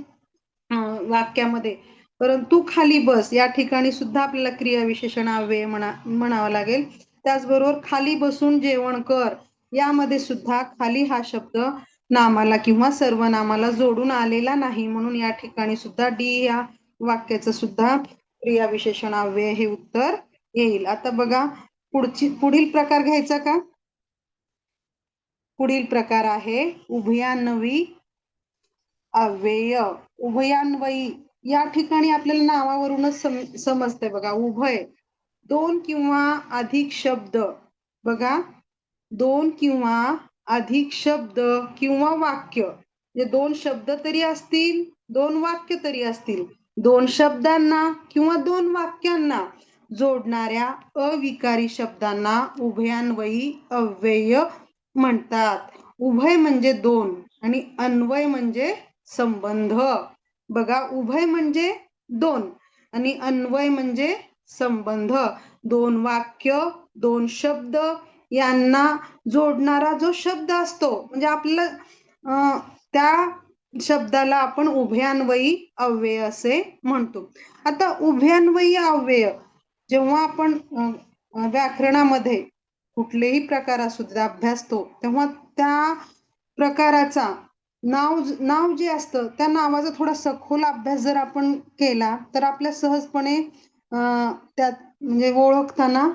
वाक्यामध्ये. परंतु खाली बस या ठिकाणी सुद्धा आपल्याला क्रियाविशेषण अव्यय म्हणावं लागेल. त्याचबरोबर खाली बसून जेवण कर यामध्ये सुद्धा खाली हा शब्द नामाला किंवा सर्वनामाला जोडून आलेला नाही, म्हणून या ठिकाणी सुद्धा डी या वाक्याचं सुद्धा क्रियाविशेषण अव्यय हे उत्तर येईल. आता बघा पुढील प्रकार घ्यायचा का? पुढील प्रकार आहे उभयान्वयी अव्यय. उभयान्वयी या ठिकाणी आपल्याला नावावरूनच समजतंय बघा. उभय दोन किंवा अधिक शब्द, बघा दोन किंवा अधिक शब्द किंवा वाक्य, म्हणजे दोन शब्द तरी असतील, दोन वाक्य तरी असतील, दोन शब्दांना किंवा दोन वाक्यांना जोडणाऱ्या अविकारी शब्दांना उभयान्वयी अव्यय म्हणतात. उभय म्हणजे दोन आणि अन्वय म्हणजे संबंध. बघा उभय म्हणजे दोन आणि अन्वय म्हणजे संबंध. दोन वाक्य, दोन शब्द यांना जोडणारा जो शब्द असतो, म्हणजे आपल्याला त्या शब्दाला आपण उभयान्वयी अव्यय असे म्हणतो. आता उभयान्वयी अव्यय जेव्हा आपण व्याकरणामध्ये कुठलेही प्रकार असू दे अभ्यासतो, तेव्हा त्या प्रकाराचा नाव जे असतं त्या नावाचा थोडा सखोल अभ्यास जर आपण केला तर आपल्या सहजपणे त्यात म्हणजे ओळखताना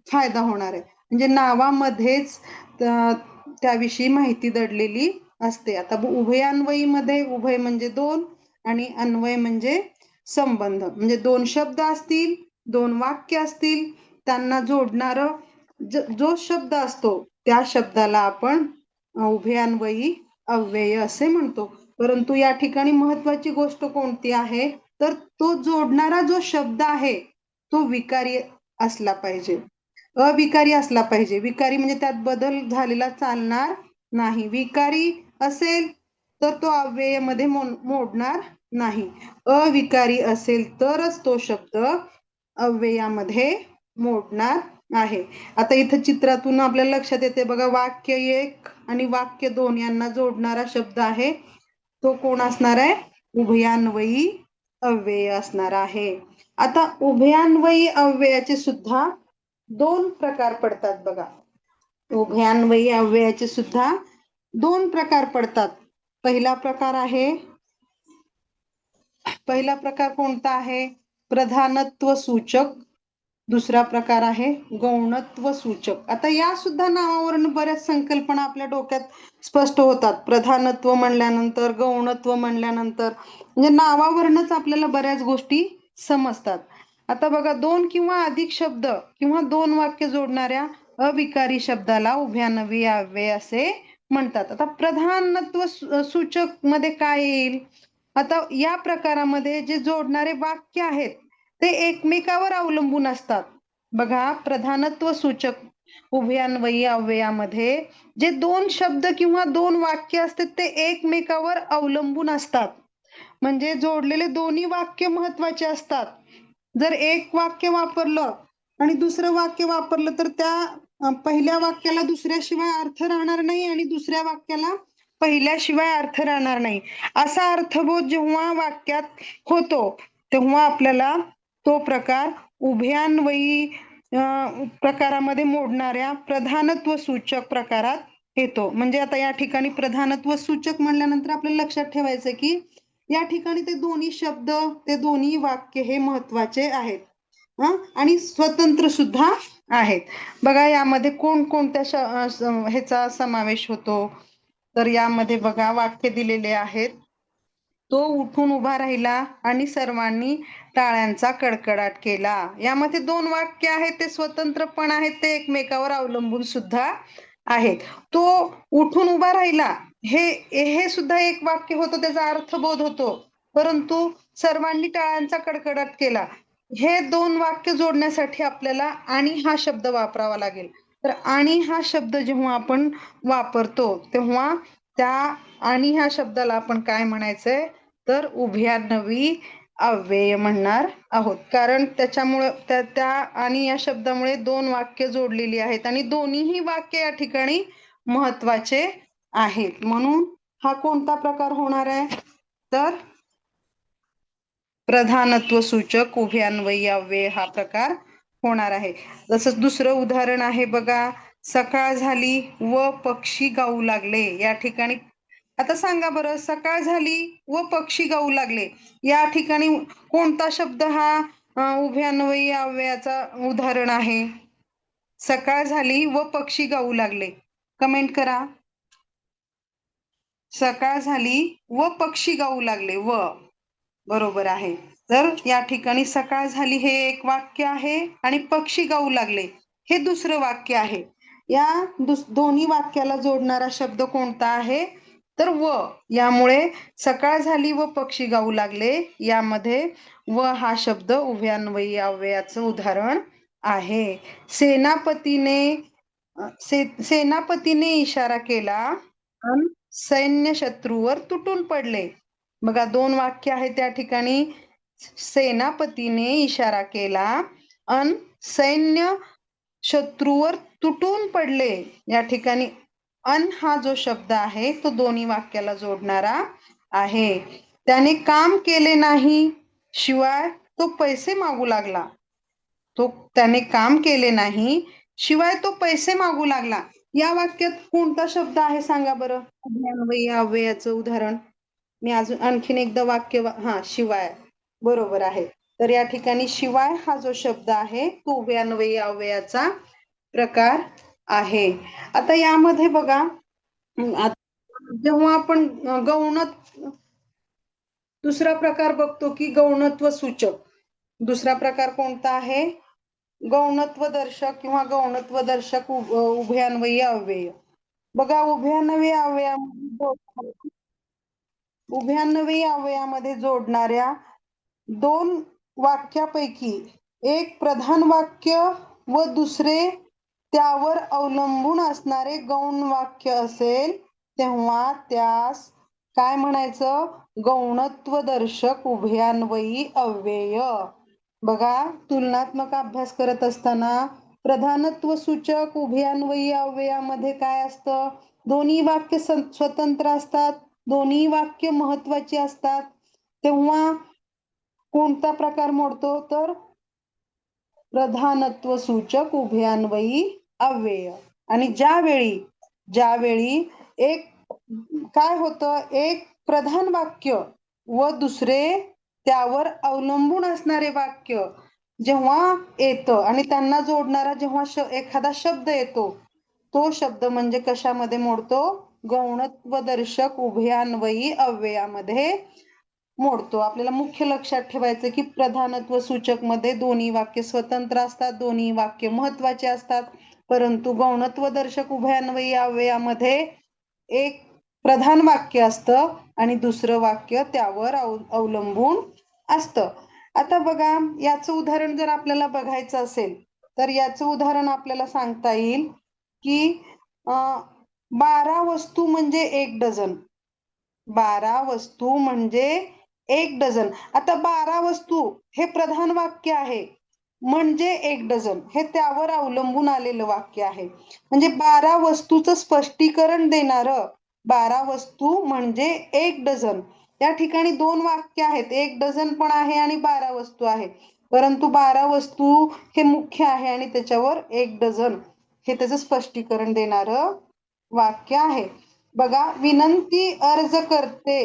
फायदा होणार आहे. म्हणजे नावामध्येच त्याविषयी माहिती दडलेली असते. आता उभयान्वयीमध्ये उभय म्हणजे दोन आणि अन्वय म्हणजे संबंध, म्हणजे दोन शब्द असतील, दोन वाक्य असतील, त्यांना जोडणार जो शब्द असतो त्या शब्दाला आपण उभयान्वयी अव्यय असे म्हणतो. परंतु या ठिकाणी महत्वाची गोष्ट कोणती आहे, तर तो जोडणारा जो शब्द आहे तो विकारी असला पाहिजे, अविकारी असला पाहिजे. विकारी म्हणजे त्यात बदल झालेला चालणार नाही. विकारी असेल तर तो अव्ययमध्ये मोडणार नाही. अविकारी असेल तरच तो शब्द अव्ययामध्ये मोडणार आहे. आता इथं चित्रातून आपल्याला लक्षात येते बघा, वाक्य एक आणि वाक्य दोन यांना जोडणारा शब्द आहे तो कोण असणार आहे? उभयान्वयी अव्यय असणार आहे. आता उभयान्वयी अव्ययाचे सुद्धा दोन प्रकार पडतात बघा. उभयान्वयी अव्ययाचे सुद्धा दोन प्रकार पडतात. पहिला प्रकार कोणता आहे? प्रधानत्व सूचक. दुसरा प्रकार आहे गौणत्व सूचक. आता या सुद्धा नावावरून बऱ्याच संकल्पना आपल्या डोक्यात स्पष्ट होतात. प्रधानत्व म्हणल्यानंतर, गौणत्व म्हणल्यानंतर, म्हणजे नावावरूनच आपल्याला बऱ्याच गोष्टी समजतात. आता बघा, दोन किंवा अधिक शब्द किंवा दोन वाक्य जोडणाऱ्या अविकारी शब्दाला उभयान्वयी अव्यय असे म्हणतात. आता प्रधानत्व सूचक मध्ये काय येईल? आता या प्रकारामध्ये जे जोडणारे वाक्य आहेत ते एकमेकावर अवलंबून असतात. बघा, प्रधानत्व सूचक उभयान्वयी अव्ययामध्ये जे दोन शब्द किंवा दोन वाक्य असतात ते एकमेकावर अवलंबून असतात. म्हणजे जोडलेले दोन्ही वाक्य महत्वाचे असतात. जर एक वाक्य वापरलं आणि दुसरं वाक्य वापरलं तर त्या पहिल्या वाक्याला दुसऱ्याशिवाय अर्थ राहणार नाही आणि दुसऱ्या वाक्याला पहिल्याशिवाय अर्थ राहणार नाही. असा अर्थबोध जेव्हा वाक्यात होतो तेव्हा आपल्याला तो प्रकार उभयान्वयी प्रकारामध्ये मोडणाऱ्या प्रधानत्व सूचक प्रकारात येतो. म्हणजे आता या ठिकाणी प्रधानत्व सूचक म्हणल्यानंतर आपल्याला लक्षात ठेवायचं की या ठिकाणी ते दोन्ही शब्द, ते दोन्ही वाक्य हे महत्वाचे आहेत आणि स्वतंत्र सुद्धा आहेत. बघा, यामध्ये कोणकोणत्या ह्याचा समावेश होतो, तर यामध्ये बघा वाक्य दिलेले आहेत. तो उठून उभा राहिला आणि सर्वांनी टाळ्यांचा कडकडाट केला. यामध्ये दोन वाक्य आहेत, ते स्वतंत्र पण आहेत, ते एकमेकावर अवलंबून सुद्धा आहेत. तो उठून उभा राहिला हे सुद्धा एक वाक्य होतं, त्याचा अर्थबोध होतो. परंतु सर्वांनी टाळ्यांचा कडकडाट केला हे दोन वाक्य जोडण्यासाठी आपल्याला आणि हा शब्द वापरावा लागेल. तर आणि हा शब्द जेव्हा आपण वापरतो तेव्हा त्या आणि ह्या शब्दाला आपण काय म्हणायचंय, तर उभयान्वयी अव्यय म्हणणार आहोत, कारण त्याच्यामुळे त्या आणि या शब्दामुळे दोन वाक्य जोडलेली आहेत आणि दोन्हीही वाक्य या ठिकाणी महत्वाचे आहेत. म्हणून हा कोणता प्रकार होणार आहे तर प्रधानत्व सूचक उभयान्वयी अव्यय हा प्रकार होणार आहे. जसं दुसरं उदाहरण आहे बघा, सकाळ झाली व पक्षी गाऊ लागले. या ठिकाणी आता सांगा बरं, सकाळ झाली व पक्षी गाऊ लागले या ठिकाणी कोणता शब्द हा उभयान्वयी अव्ययाचा उदाहरण आहे? सकाळ झाली व पक्षी गाऊ लागले. कमेंट करा. सकाळ झाली व पक्षी गाऊ लागले. व बरोबर आहे. तर या ठिकाणी सकाळ झाली हे एक वाक्य आहे आणि पक्षी गाऊ लागले हे दुसरं वाक्य आहे. या दोन्ही वाक्याला जोडणारा शब्द कोणता आहे तर व. यामुळे सकाळ झाली व पक्षी गाऊ लागले यामध्ये व हा शब्द उभयान्वयी अव्ययाचं उदाहरण आहे. सेनापतीने इशारा केला आणि सैन्य शत्रूवर तुटून पडले. बघा, दोन वाक्य आहेत त्या ठिकाणी. सेनापतीने इशारा केला अन सैन्य शत्रूवर तुटून पडले. या ठिकाणी अन हा जो शब्द आहे तो दोन्ही वाक्याला जोडणारा आहे. त्याने काम केले नाही शिवाय तो पैसे मागू लागला. त्याने काम केले नाही शिवाय तो पैसे मागू लागला. या वाक्यात कोणता शब्द आहे सांगा बरं, उभयान्वयी अव्ययाचं उदाहरण. मी अजून आणखीन एकदा वाक्य शिवाय. बरोबर आहे. तर या ठिकाणी शिवाय हा जो शब्द आहे तो उभयान्वयी अव्ययाचा प्रकार आहे. आता यामध्ये बघा, जेव्हा आपण दुसरा प्रकार बघतो की गौणत्व सूचक. दुसरा प्रकार कोणता आहे? गौणत्व दर्शक किंवा गौणत्व दर्शक उभयान्वयी अव्यय. बघा, उभयान्वयी अव्ययामध्ये जोडणाऱ्या दोन वाक्यापैकी एक प्रधान वाक्य व दुसरे त्यावर अवलंबून असणारे गौण वाक्य असेल तेव्हा त्यास काय म्हणायचं? गौणत्वदर्शक उभयान्वयी अव्यय. बघा, तुलनात्मक अभ्यास करत असताना प्रधानत्व सूचक उभयान्वयी अव्ययामध्ये काय असतं? दोन्ही वाक्य स्वतंत्र असतात, दोन्ही वाक्य महत्वाची असतात. तेव्हा कोणता प्रकार मोडतो तर प्रधानत्व सूचक उभयान्वयी अव्यय. आणि ज्यावेळी एक काय होतं, एक प्रधान वाक्य व दुसरे त्यावर अवलंबून असणारे वाक्य जेव्हा येतं आणि त्यांना जोडणारा जेव्हा एखादा शब्द येतो तो शब्द म्हणजे कशामध्ये मोडतो? गौणत्वदर्शक उभयान्वयी अव्ययामध्ये मोडतो. आपल्याला मुख्य लक्षात ठेवायचं की प्रधानत्व सूचक मध्ये दोन्ही वाक्य स्वतंत्र असतात, दोन्ही वाक्य महत्वाचे असतात. परंतु गौणत्वदर्शक उभयान्वयी अव्ययामध्ये एक प्रधान वाक्य असतं आणि दुसरं वाक्य त्यावर अवलंबून असतं. आता बघा, याचं उदाहरण जर आपल्याला बघायचं असेल तर याचं उदाहरण आपल्याला सांगता येईल की 12 वस्तू म्हणजे 1 डझन. 12 वस्तू म्हणजे 1 डझन. आता 12 वस्तू हे प्रधान वाक्य आहे म्हणजे 1 डझन हे त्यावर अवलंबून आलेलं वाक्य आहे. म्हणजे 12 वस्तूचं स्पष्टीकरण देणारं 12 वस्तू म्हणजे 1 डझन. या ठिकाणी दोन वाक्य आहेत, 1 डझन पण आहे आणि 12 वस्तू आहे. परंतु 12 वस्तू हे मुख्य आहे आणि त्याच्यावर 1 डझन हे त्याचं स्पष्टीकरण देणारं वाक्य आहे. बघा, विनंती अर्ज करते,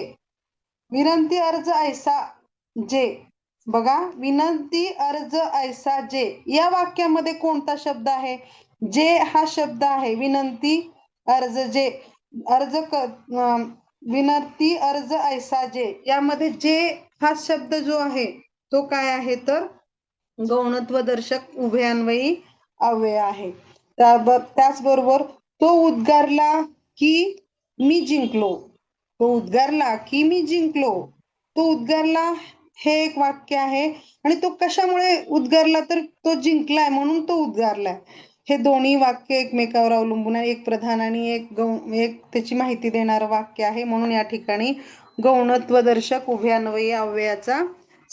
विनंती अर्ज ऐसा जे. बघा, विनंती अर्ज ऐसा जे या वाक्यामध्ये कोणता शब्द आहे? जे हा शब्द आहे. विनंती अर्ज जे, विनंती अर्ज ऐसा जे यामध्ये जे हा शब्द जो आहे तो काय आहे तर गौणत्वदर्शक उभयान्वयी अव्यय आहे. त्याचबरोबर तो उद्गारला की मी जिंकलो, तो उद्गारला की मी जिंकलो, तो उद्गारला हे एक वाक्य आहे आणि तो कशामुळे उद्गारला तर तो जिंकलाय म्हणून तो उद्गारलाय. हे दोन्ही वाक्य एकमेकावर अवलंबून आहे. एक प्रधान आणि एक त्याची माहिती देणारं वाक्य आहे. म्हणून या ठिकाणी गौणत्वदर्शक उभयान्वयी अव्ययाचा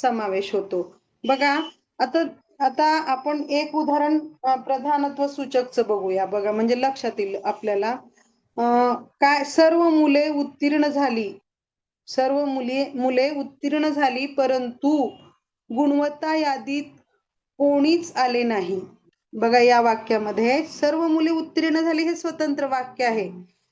समावेश होतो. बघा, आता आता आपण एक उदाहरण प्रधानत्व सूचकचं बघूया. बघा, म्हणजे लक्षात येईल आपल्याला. काय, सर्व मुले उत्तीर्ण झाली, सर्व मुले उत्तीर्ण झाली, परंतु गुणवत्ता यादीत कोणीच आले नाही. बघा, या वाक्यामध्ये सर्व मुले उत्तीर्ण झाली हे स्वतंत्र वाक्य आहे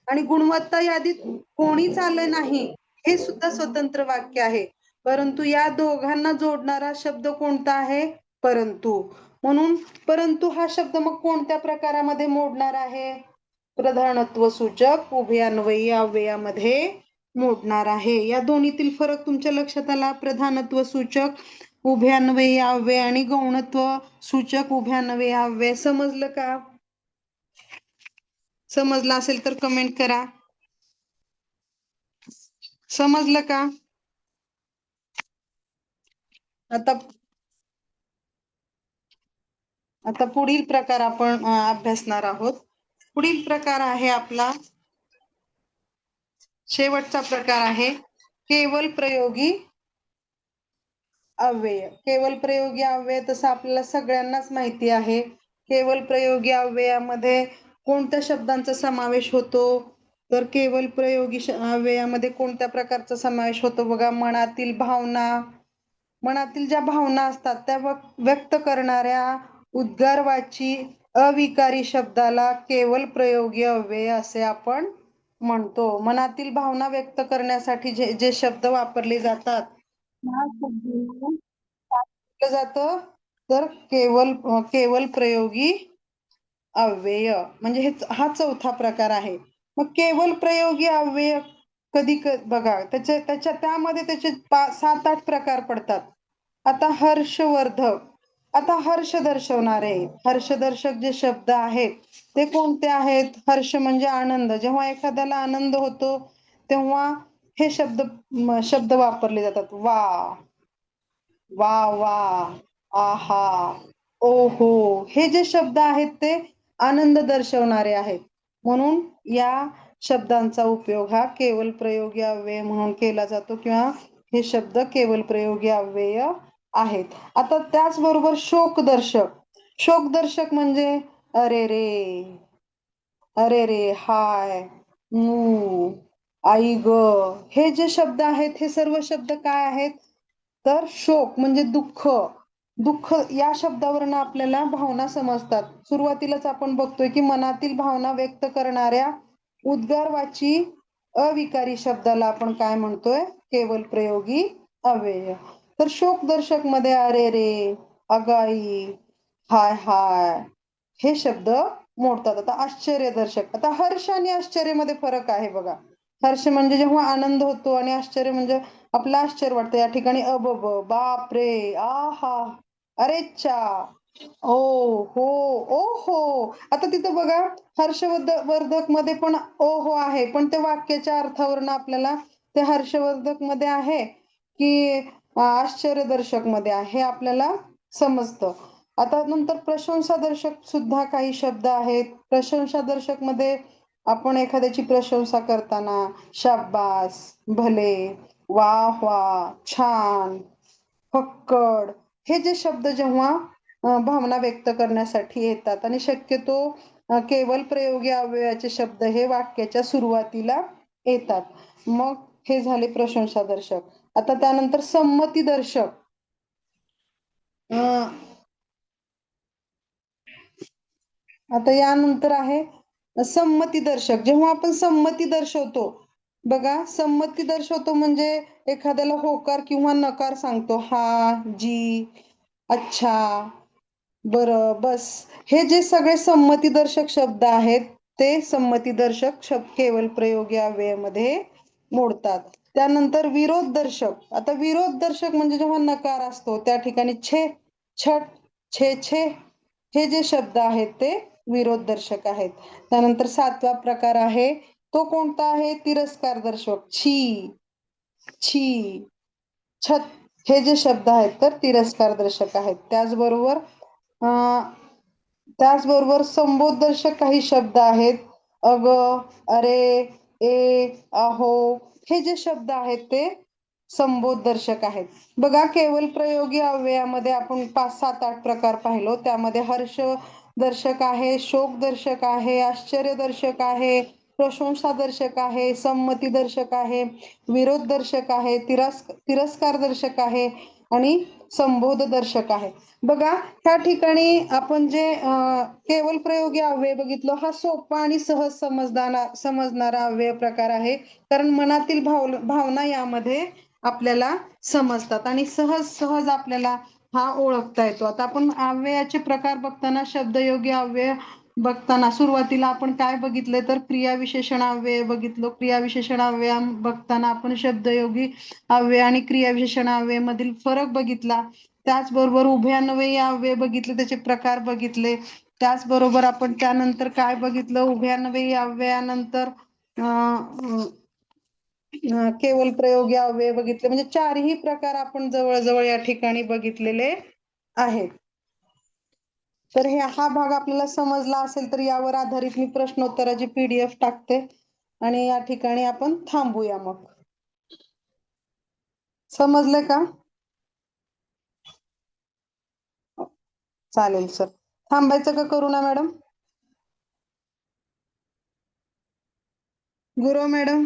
आणि गुणवत्ता यादीत कोणीच आलं नाही हे सुद्धा स्वतंत्र वाक्य आहे. परंतु या दोघांना जोडणारा शब्द कोणता आहे? परंतु. म्हणून परंतु हा शब्द मग कोणत्या प्रकारामध्ये मोडणार आहे? प्रधानत्व सूचक उभयान्वयी अव्ययामध्ये मोडणार आहे. या दोन्हीतील फरक तुमच्या लक्षात आला? प्रधानत्व सूचक उभयान्वयी अव्यय आणि गौणत्व सूचक उभयान्वयी अव्यय. समजलं का? समजलं असेल तर कमेंट करा. समजलं का? आता आता पुढील प्रकार आपण अभ्यासणार आहोत. पुढील प्रकार आहे आपला, शेवटचा प्रकार आहे केवल प्रयोगी अव्यय. केवल प्रयोगी अव्यय तसं आपल्याला सगळ्यांनाच माहिती आहे. केवल प्रयोगी अव्ययामध्ये कोणत्या शब्दांचा समावेश होतो? तर केवल प्रयोगी अव्ययामध्ये कोणत्या प्रकारचा समावेश होतो? बघा, मनातील भावना, मनातील ज्या भावना असतात त्या व्यक्त करणाऱ्या उद्गारवाची अविकारी शब्दाला केवल प्रयोगी अव्यय असे आपण म्हणतो. मनातील भावना व्यक्त करण्यासाठी जे शब्द वापरले जातात जातं तर केवल प्रयोगी अव्यय, म्हणजे हा चौथा प्रकार आहे. मग केवल प्रयोगी अव्यय बघा, त्यामध्ये त्याचे 7-8 प्रकार पडतात. आता हर्षवर्धक, आता हर्ष दर्शवणारे, हर्षदर्शक जे शब्द आहेत ते कोणते आहेत? हर्ष म्हणजे आनंद. जेव्हा एखाद्याला आनंद होतो तेव्हा हे शब्द वापरले जातात. वा वा वा, आहा, ओहो, हे जे शब्द आहेत ते आनंद दर्शवणारे आहेत. म्हणून या शब्दांचा उपयोग हा केवल प्रयोगी अव्यय म्हणून केला जातो, किंवा हे शब्द केवल प्रयोगी अव्यय आहेत. आता त्याचबरोबर शोकदर्शक, शोकदर्शक म्हणजे अरे रे, अरे रे, हाय, आई ग, हे जे शब्द आहेत हे सर्व शब्द काय आहेत? तर शोक म्हणजे दुःख. दुःख या शब्दावरून आपल्याला भावना समजतात. सुरुवातीलाच आपण बघतोय की मनातील भावना व्यक्त करणाऱ्या उद्गारवाची अविकारी शब्दाला आपण काय म्हणतोय? केवल प्रयोगी अव्यय. तर शोकदर्शक मध्ये अरे रे, अगाई, हाय हाय हे शब्द मोडतात. आता आश्चर्यदर्शक, आता हर्ष आणि आश्चर्यामध्ये फरक आहे बघा. हर्ष म्हणजे जेव्हा आनंद होतो आणि आश्चर्य म्हणजे आपलं आश्चर्य वाटतं. या ठिकाणी अबब, बाप रे, आहा, अरेच्चा, ओ हो, ओ हो. आता तिथं बघा, हर्षवर्धक मध्ये पण ओ हो आहे, पण ते वाक्याच्या अर्थावरून आपल्याला ते हर्षवर्धक मध्ये आहे की आश्चर्यदर्शक मध्ये आहे हे आपल्याला समजतं. आता नंतर प्रशंसादर्शक सुद्धा काही शब्द आहेत. प्रशंसादर्शक मध्ये आपण एखाद्याची प्रशंसा करताना शाबास, भले, वाह वाह, छान, फक्कड, हे जे शब्द जेव्हा भावना व्यक्त करण्यासाठी येतात आणि शक्यतो केवल प्रयोगी अव्ययाचे शब्द हे वाक्याच्या सुरुवातीला येतात. मग हे झाले प्रशंसादर्शक. आता त्यानंतर संमतीदर्शक. आता यानंतर आहे संमतीदर्शक. जेव्हा आपण संमती दर्शवतो, बघा, संमती दर्शवतो म्हणजे एखाद्याला होकार किंवा नकार सांगतो. हा, जी, अच्छा, बरं, बस, हे जे सगळे संमतीदर्शक शब्द आहेत ते संमतीदर्शक शब्द केवल प्रयोगी अव्ययामध्ये मोडतात. त्यानंतर विरोधदर्शक. आता विरोधदर्शक म्हणजे जेव्हा नकार असतो त्या ठिकाणी छे, छट, छे छे हे जे शब्द आहेत ते विरोधदर्शक आहेत. त्यानंतर 7वा प्रकार आहे तो कोणता आहे? तिरस्कार दर्शक. छी, छी, छत, हे जे शब्द आहेत तर तिरस्कार दर्शक आहेत. त्याचबरोबर संबोधदर्शक काही शब्द आहेत. अग, अरे, ए, अहो, हे जे शब्द आहेत ते संबोधदर्शक आहेत. बघा, केवल प्रयोगी अव्ययामध्ये आपण 5-7-8 प्रकार पाहिलो. त्यामध्ये हर्षदर्शक आहे, शोकदर्शक आहे, आश्चर्यदर्शक आहे, प्रशंसादर्शक आहे, संमतीदर्शक आहे, विरोधदर्शक आहे, तिरस्कारदर्शक आहे आणि संबोधदर्शक आहे. बघा, ह्या ठिकाणी आपण जे केवल प्रयोगी अव्यय बघितलं, हा सोपा आणि सहज समजणारा अव्यय प्रकार आहे. कारण मनातील भावना यामध्ये आपल्याला समजतात आणि सहज सहज आपल्याला हा ओळखता येतो. आता आपण अव्ययाचे प्रकार बघताना, शब्दयोगी अव्यय बघताना सुरुवातीला आपण काय बघितले तर क्रियाविशेषण अव्यय बघितलो. क्रियाविशेषण अव्यय बघताना आपण शब्दयोगी अव्यय आणि क्रियाविशेषण अव्यय मधील फरक बघितला. त्याचबरोबर उभयान्वयी अव्यय बघितले, त्याचे प्रकार बघितले. त्याचबरोबर आपण त्यानंतर काय बघितलं, उभयान्वयी अव्ययानंतर केवल प्रयोगी अव्यय बघितले. म्हणजे चारही प्रकार आपण जवळजवळ या ठिकाणी बघितलेले आहेत. तर हा भाग आपल्याला समजला असेल तर यावर आधारित मी प्रश्नोत्तराची PDF टाकते आणि या ठिकाणी आपण थांबूया. मग समजले का? चालेल सर. थांबायचं का करू ना मॅडम? गुरव मॅडम.